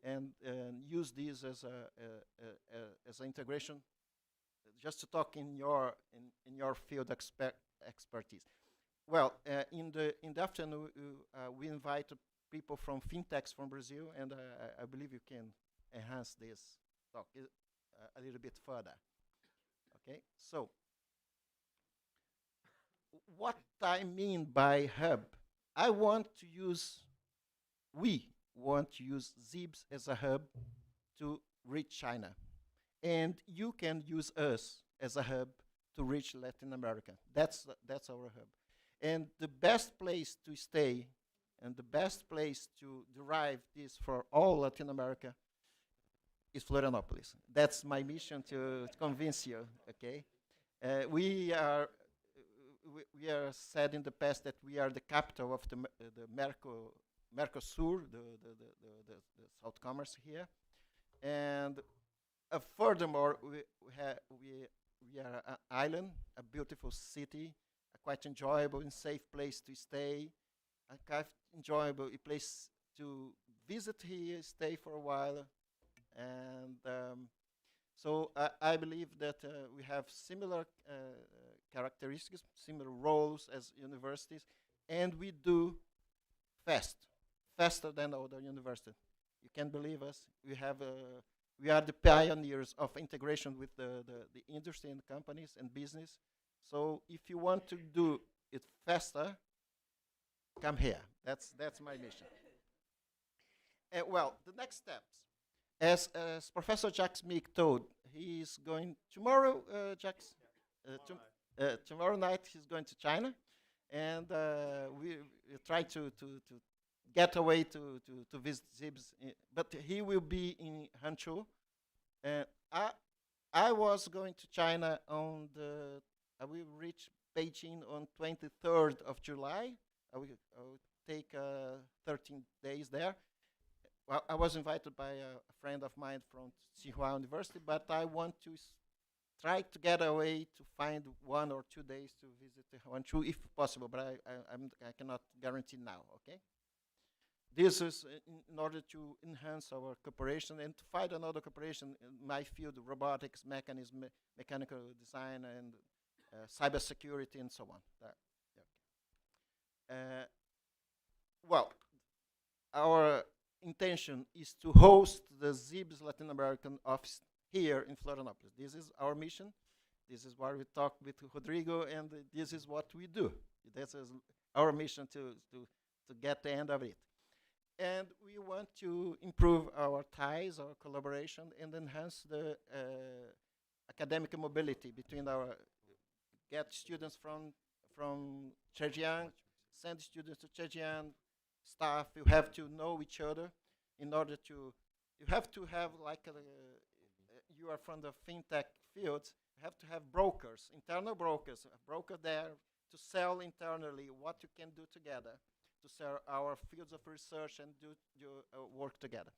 and use these as an integration. Just to talk in your field expertise. Well, in the afternoon we invite people from fintechs from Brazil, and I believe you can enhance this talk a little bit further. Okay, so what I mean by hub. We want to use ZIBS as a hub to reach China. And you can use us as a hub to reach Latin America. That's our hub. And the best place to stay and the best place to derive this for all Latin America is Florianopolis. That's my mission to convince you, okay? We are said in the past that we are the capital of the Mercosur, the South Commerce here, and furthermore, we are an island, a beautiful city, a quite enjoyable and safe place to stay, a quite enjoyable place to visit here, stay for a while, and so I believe that we have similar characteristics, similar roles as universities, and we do faster than other universities. You can believe us. We are the pioneers of integration with the industry and companies and business. So if you want to do it faster, come here. That's my mission. Well, the next steps. As Professor Jacques Meek told, he is going tomorrow, Jacques? Tomorrow night he's going to China, and we try to get away to visit Zibs, but he will be in Hangzhou. And I was going to China I will reach Beijing on 23rd of July. I will take 13 days there. Well, I was invited by a friend of mine from Tsinghua University, but I want to try to get away to find 1 or 2 days to visit Hangzhou if possible, but I cannot guarantee now, okay? This is in order to enhance our cooperation and to find another cooperation in my field, robotics, mechanism, mechanical design, and cybersecurity, and so on. Well, our intention is to host the ZIBS Latin American office here in Florianopolis. This is our mission. This is why we talk with Rodrigo, and this is what we do. This is our mission to get the end of it. And we want to improve our ties, our collaboration, and enhance the academic mobility between get students from Zhejiang, send students to Zhejiang, staff. You have to know each other in order to, you have to have like, you are from the fintech fields, you have to have brokers, internal brokers, a broker there to sell internally what you can do together, to sell our fields of research and do work together.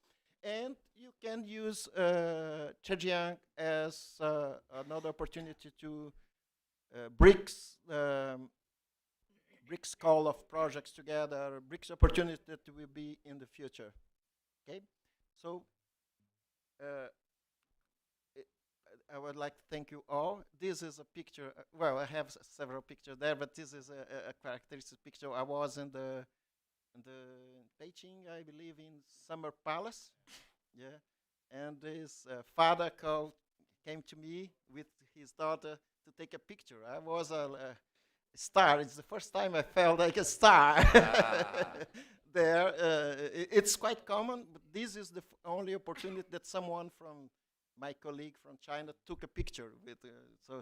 And you can use Zhejiang as another opportunity to BRICS call of projects together, BRICS opportunity that will be in the future. Okay, so I would like to thank you all. This is a picture. Well, I have several pictures there, but this is a characteristic picture. I was in the Beijing, I believe, in Summer Palace. Yeah, and his father came to me with his daughter to take a picture. I was a star. It's the first time I felt like a star there. It's quite common, but this is the only opportunity that someone from my colleague from China took a picture with. So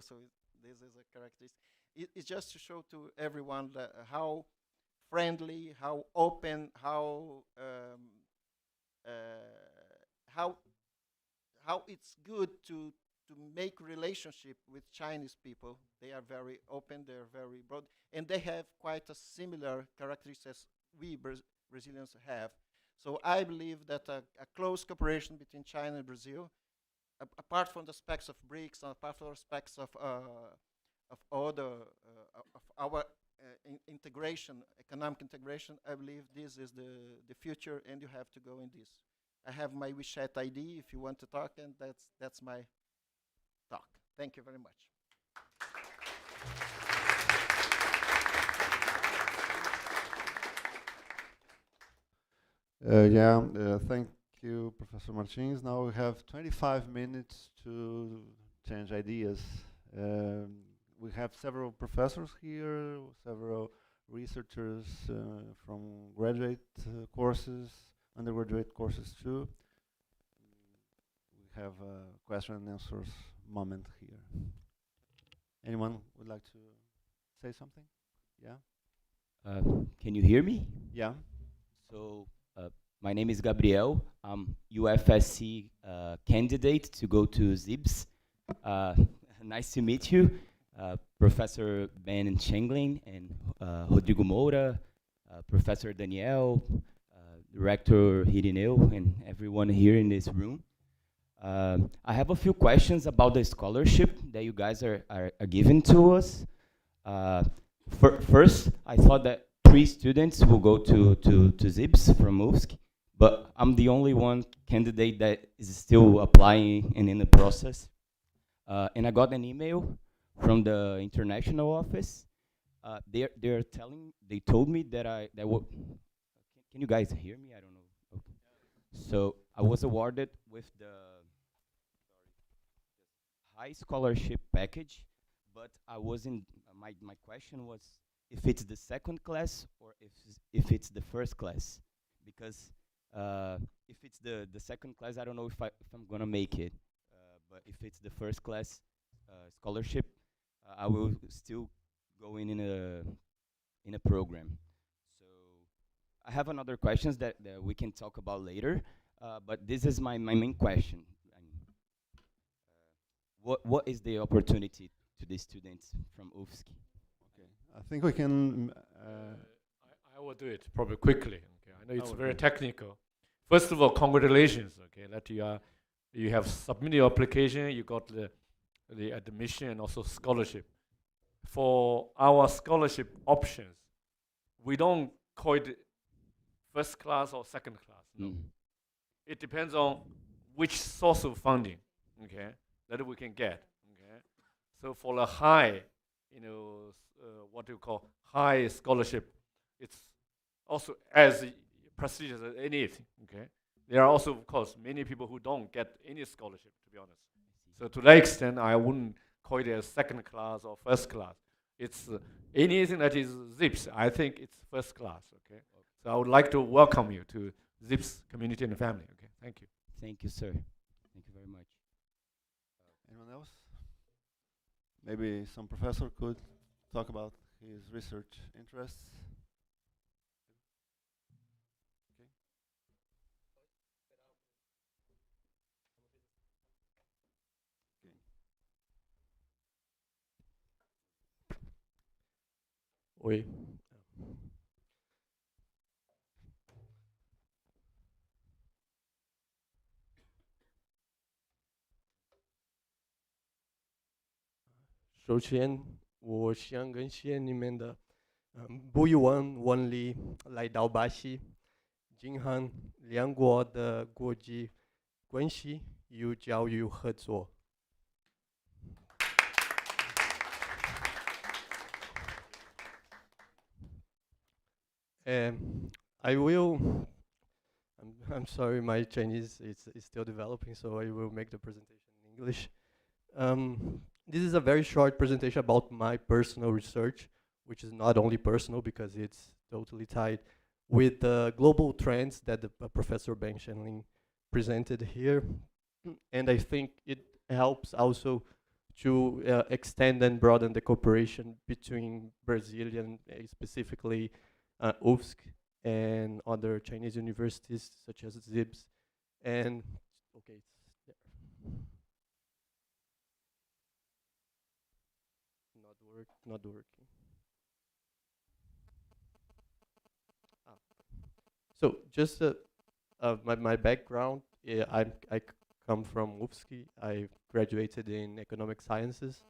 this is a characteristic. It's just to show to everyone how friendly, how open, how it's good to make relationship with Chinese people. They are very open, they're very broad, and they have quite a similar characteristics we Brazilians have. So I believe that a close cooperation between China and Brazil, apart from the aspects of BRICS, and apart from the aspects of other of our integration, economic integration, I believe this is the future, and you have to go in this. I have my WeChat ID if you want to talk, and that's my talk. Thank you very much. Thank you, Professor Martins. Now we have 25 minutes to change ideas. We have several professors here, several researchers from graduate courses, undergraduate courses too. We have a question and answers moment here. Anyone would like to say something? Yeah? Can you hear me? Yeah. So, my name is Gabriel. I'm UFSC candidate to go to ZIBS. Nice to meet you, Professor Ben Chenglin and Rodrigo Moura, Professor Daniel, Director Hirineu, and everyone here in this room. I have a few questions about the scholarship that you guys are giving to us. First, I thought that 3 students will go to ZIBS from UFSC, but I'm the only one candidate that is still applying and in the process. And I got an email from the international office. They told me that can you guys hear me? I don't know. Okay. So I was awarded with the high scholarship package, but I wasn't. My question was if it's the second class or if it's the first class, because if it's the second class, I don't know if I'm gonna make it. But if it's the first class scholarship, I will still go in a program. So I have another questions that we can talk about later, but this is my main question. I mean, what is the opportunity to the students from UFSC? Okay, I think we can. I will do it probably quickly. Okay, I know it's will very do it. technical. First of all, congratulations. Okay, that you have submitted your application. You got the admission and also scholarship. For our scholarship options, we don't call it first class or second class. No, it depends on which source of funding. Okay, that we can get. Okay, so for a high, what do you call high scholarship, it's also as prestigious as anything. Okay, there are also, of course, many people who don't get any scholarship, to be honest. So to that extent, I wouldn't call it as second class or first class. It's anything that is ZIPS, I think it's first class. Okay, so I would like to welcome you to ZIPS community and family. Okay, thank you. Thank you, sir. Thank you very much. Anyone else? Maybe some professor could talk about his research interests. Oi. 首先，我想感谢你们的不遗忘力来到巴西，进行两国的国际关系与教育合作。I will. I'm sorry, my Chinese is still developing, so I will make the presentation in English. This is a very short presentation about my personal research, which is not only personal because it's totally tied with the global trends that the Professor Ben Shenling presented here. And I think it helps also to extend and broaden the cooperation between Brazilian, specifically UFSC, and other Chinese universities such as ZIBS. And okay, it's there. Not working. So just my background, I come from UFSC. I graduated in economic sciences,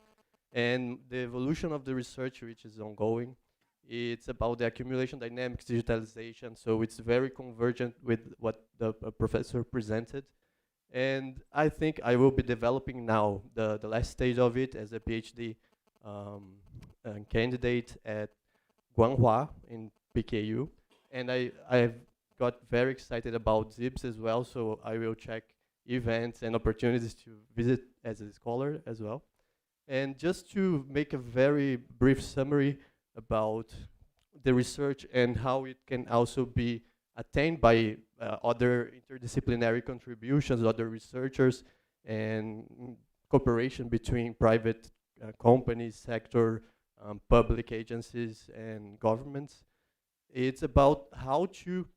and the evolution of the research, which is ongoing, it's about the accumulation dynamics, digitalization. So it's very convergent with what the professor presented. And I think I will be developing now the last stage of it as a PhD candidate at Guanghua in PKU. And I've got very excited about ZIBS as well, so I will check events and opportunities to visit as a scholar as well. And just to make a very brief summary about the research and how it can also be attained by other interdisciplinary contributions, other researchers, and cooperation between private companies, sector, public agencies, and governments. It's about how to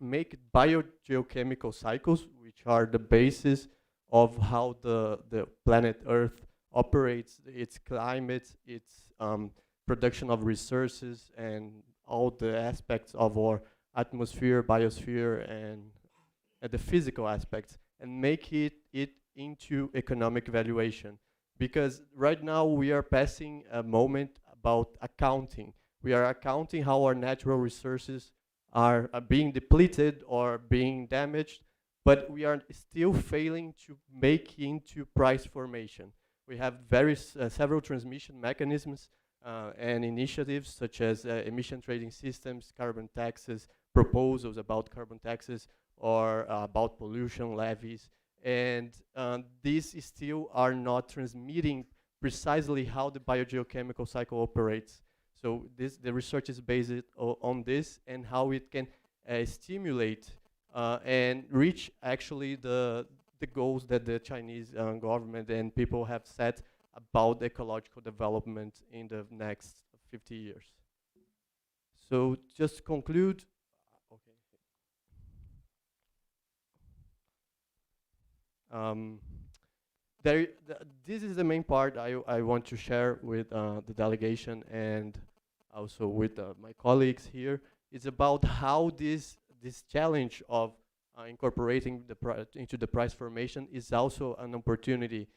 make biogeochemical cycles, which are the basis of how the planet Earth operates, its climate, its production of resources, and all the aspects of our atmosphere, biosphere, and the physical aspects, and make it into economic valuation. Because right now we are passing a moment about accounting. We are accounting how our natural resources are being depleted or being damaged, but we are still failing to make into price formation. We have several transmission mechanisms and initiatives such as emission trading systems, carbon taxes, proposals about carbon taxes, or about pollution levies. And these still are not transmitting precisely how the biogeochemical cycle operates. So the research is based on this and how it can stimulate and reach actually the goals that the Chinese government and people have set about ecological development in the next 50 years. So just to conclude, This is the main part I want to share with the delegation and also with my colleagues here. It's about how this challenge of incorporating into the price formation is also an opportunity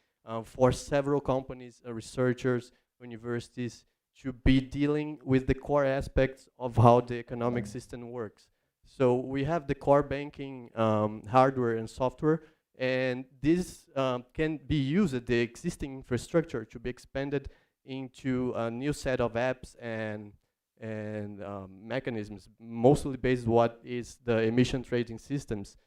for several companies, researchers, universities to be dealing with the core aspects of how the economic system works. So we have the core banking hardware and software, and this can be used, the existing infrastructure, to be expanded into a new set of apps and mechanisms, mostly based what is the emission trading systems,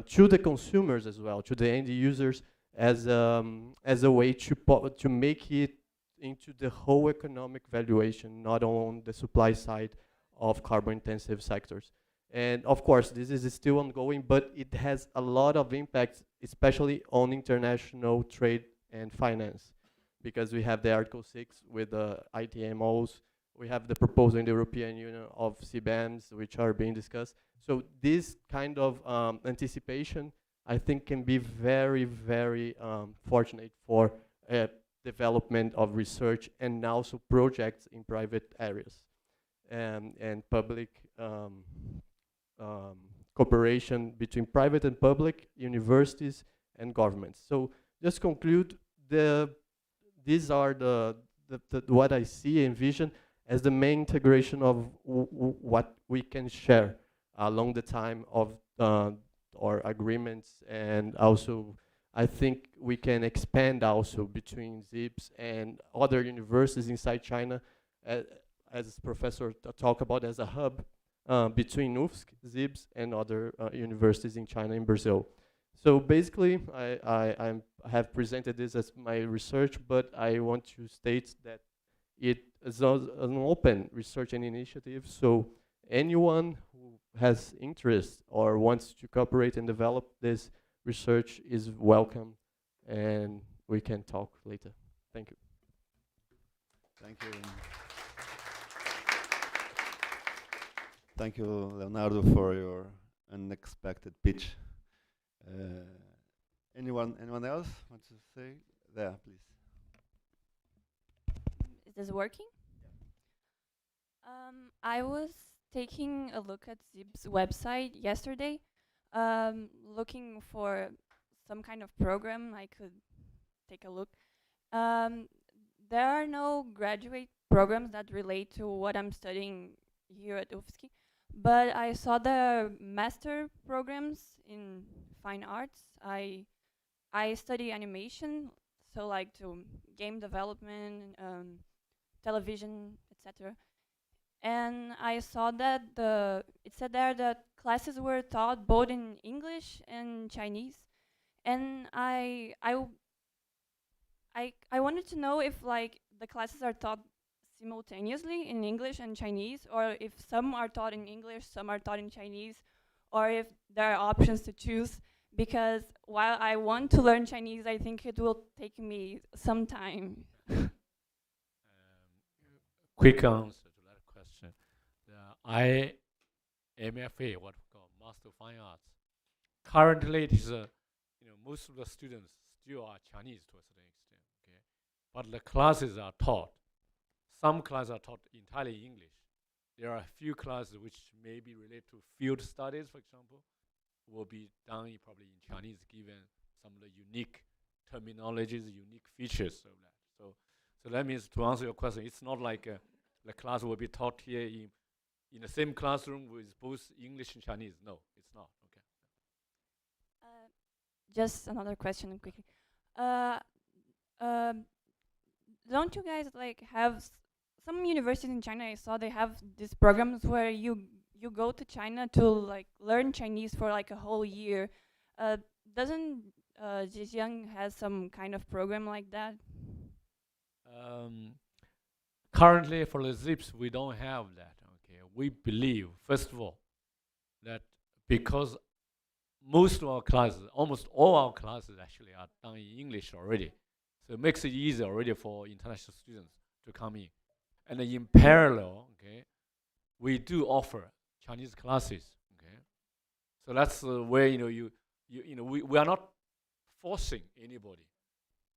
to the consumers as well, to the end users, as a way to make it into the whole economic valuation, not on the supply side of carbon-intensive sectors. And of course, this is still ongoing, but it has a lot of impacts, especially on international trade and finance, because we have the Article 6 with the ITMOs. We have the proposal in the European Union of CBAMs, which are being discussed. So this kind of anticipation, I think, can be very, very fortunate for development of research and also projects in private areas and public cooperation between private and public, universities and governments. So just conclude, these are the what I see and envision as the main integration of what we can share along the time of our agreements, and also I think we can expand also between ZIPS and other universities inside China, as Professor talked about, as a hub between UFSC, ZIPS, and other universities in China and Brazil. So basically, I have presented this as my research, but I want to state that it is an open research and initiative, so anyone who has interest or wants to cooperate and develop this research is welcome, and we can talk later. Thank you. Thank you. Thank you, Leonardo, for your unexpected pitch. Anyone else want to say? There, please. Is this working? I was taking a look at ZIP's website yesterday, looking for some kind of program I could take a look. There are no graduate programs that relate to what I'm studying here at UFSC, but I saw the master programs in fine arts. I study animation, so like to game development, television, etc. And I saw that it said there that classes were taught both in English and Chinese, and I wanted to know if like the classes are taught simultaneously in English and Chinese, or if some are taught in English, some are taught in Chinese, or if there are options to choose. Because while I want to learn Chinese, I think it will take me some time. Quick answer to that question. The IMFA, what we call Master of Fine Arts, currently it is most of the students still are Chinese to a certain extent. Okay, but the classes are taught. Some classes are taught entirely in English. There are a few classes which may be related to field studies, for example, will be done probably in Chinese, given some of the unique terminologies, unique features of that. So that means, to answer your question, it's not like the class will be taught here in the same classroom with both English and Chinese. No, it's not. Okay. Just another question quickly. Don't you guys like have some universities in China? I saw they have these programs where you go to China to like learn Chinese for like a whole year. Doesn't Zhejiang has some kind of program like that? Currently, for the ZIPs, we don't have that. Okay, we believe, first of all, that because most of our classes, almost all our classes actually are done in English already, so it makes it easier already for international students to come in. And in parallel, okay, we do offer Chinese classes. Okay, so that's where we are not forcing anybody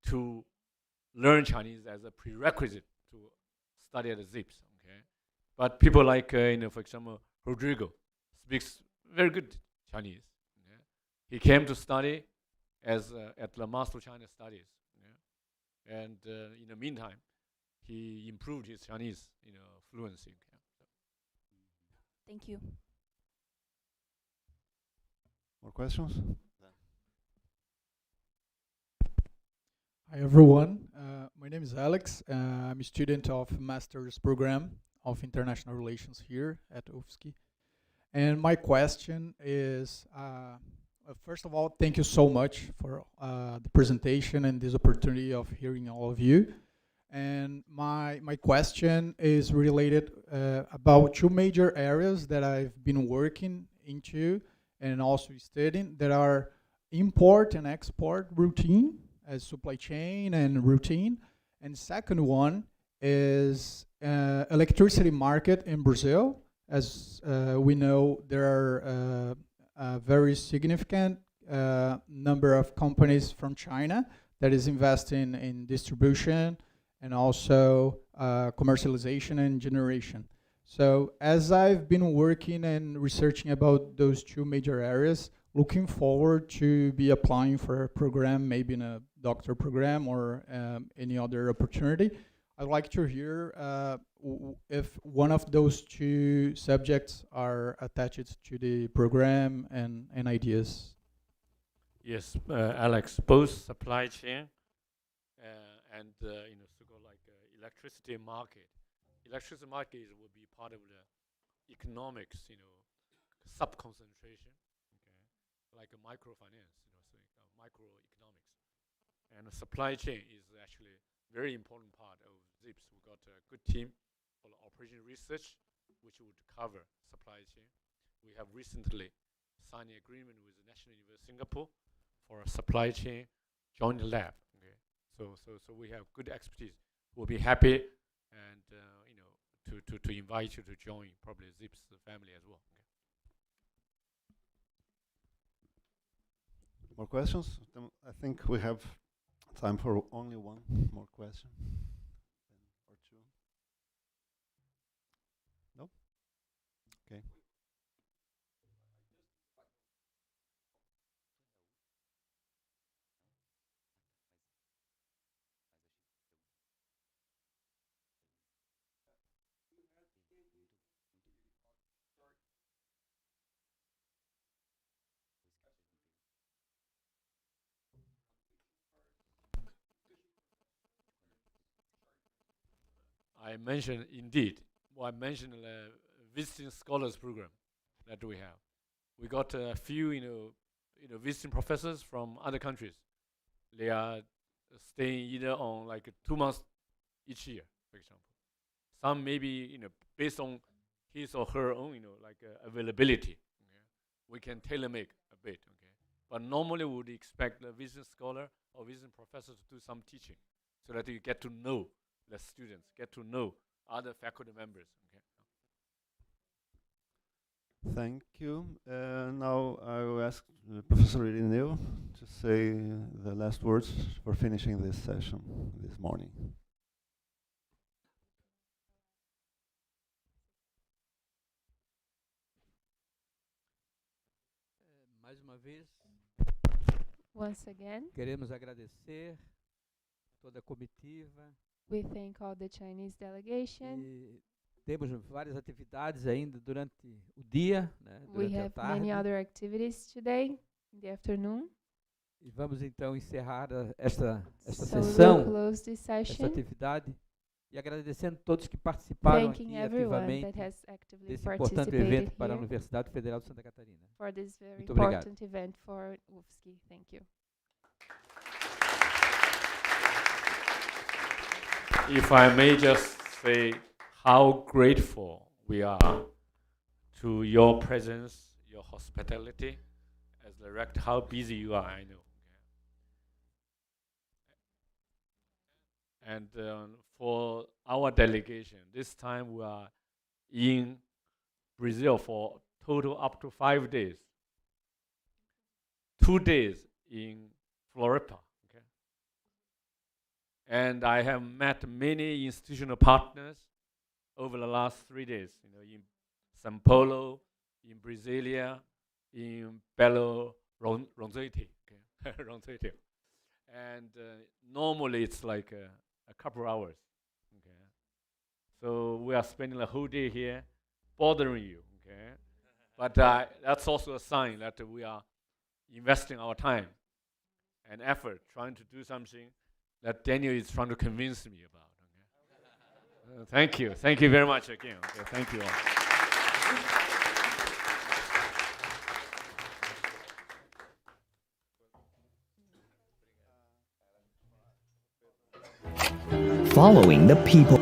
to learn Chinese as a prerequisite to study at the ZIPS. Okay, but people like for example, Rodrigo speaks very good Chinese. Okay? He came to study as at the Master of China Studies, and in the meantime, he improved his Chinese, fluency. Okay? Thank you. More questions? Hi everyone, my name is Alex. I'm a student of Master's Program of International Relations here at UFSC. And my question is, first of all, thank you so much for the presentation and this opportunity of hearing all of you. And my question is related about two major areas that I've been working into and also studying that are import and export routine as supply chain and routine. And second one is electricity market in Brazil. As we know, there are a very significant number of companies from China that is investing in distribution and also commercialization and generation. So as I've been working and researching about those two major areas, looking forward to be applying for a program, maybe in a doctor program or any other opportunity. I'd like to hear if one of those two subjects are attached to the program and ideas. Yes, Alex, both supply chain and so-called like electricity market. Electricity market will be part of the economics, sub-concentration. Like a microfinance, microeconomics. And the supply chain is actually a very important part of ZIPS. We've got a good team for operation research, which would cover supply chain. We have recently signed an agreement with the National University of Singapore for a supply chain joint lab. Okay, so we have good expertise. We'll be happy and to invite you to join probably ZIPS family as well. More questions? I think we have time for only one more question. Or two. No? Okay. I mentioned indeed. Well, I mentioned the visiting scholars program that we have. We got a few, visiting professors from other countries. They are staying either on like 2 months each year, for example. Some maybe, based on his or her own, availability. Okay? We can tailor make a bit. Okay? But normally we would expect the visiting scholar or visiting professor to do some teaching, so that you get to know the students, get to know other faculty members. Okay. Thank you. Now I will ask Professor Irineu to say the last words for finishing this session this morning. Mais uma vez, Once again, queremos agradecer toda a comitiva. we thank all the Chinese delegation. E temos várias atividades ainda durante o dia, né, We durante a have tarde. many other activities today in the afternoon. E vamos então encerrar esta So sessão, we'll close this esta session, atividade, e agradecendo todos que participaram aqui thanking everyone ativamente that has actively desse importante evento participated para a here Universidade Federal de Santa Catarina. for this very Muito obrigado. important event for UFSC. Thank you. If I may just say how grateful we are to your presence, your hospitality. As the rector, how busy you are, I know. And for our delegation, this time we are in Brazil for total up to 5 days. 2 days Floripa. Okay? And I have met many institutional partners over the last 3 days, in São Paulo, in Brasilia, in Belo Horizonte. Okay? Horizonte. And normally it's like a couple hours. Okay? So we are spending the whole day here bothering you. Okay? But that's also a sign that we are investing our time and effort trying to do something that Daniel is trying to convince me about. Okay? Thank you. Thank you very much again. Okay, thank you all. Following the people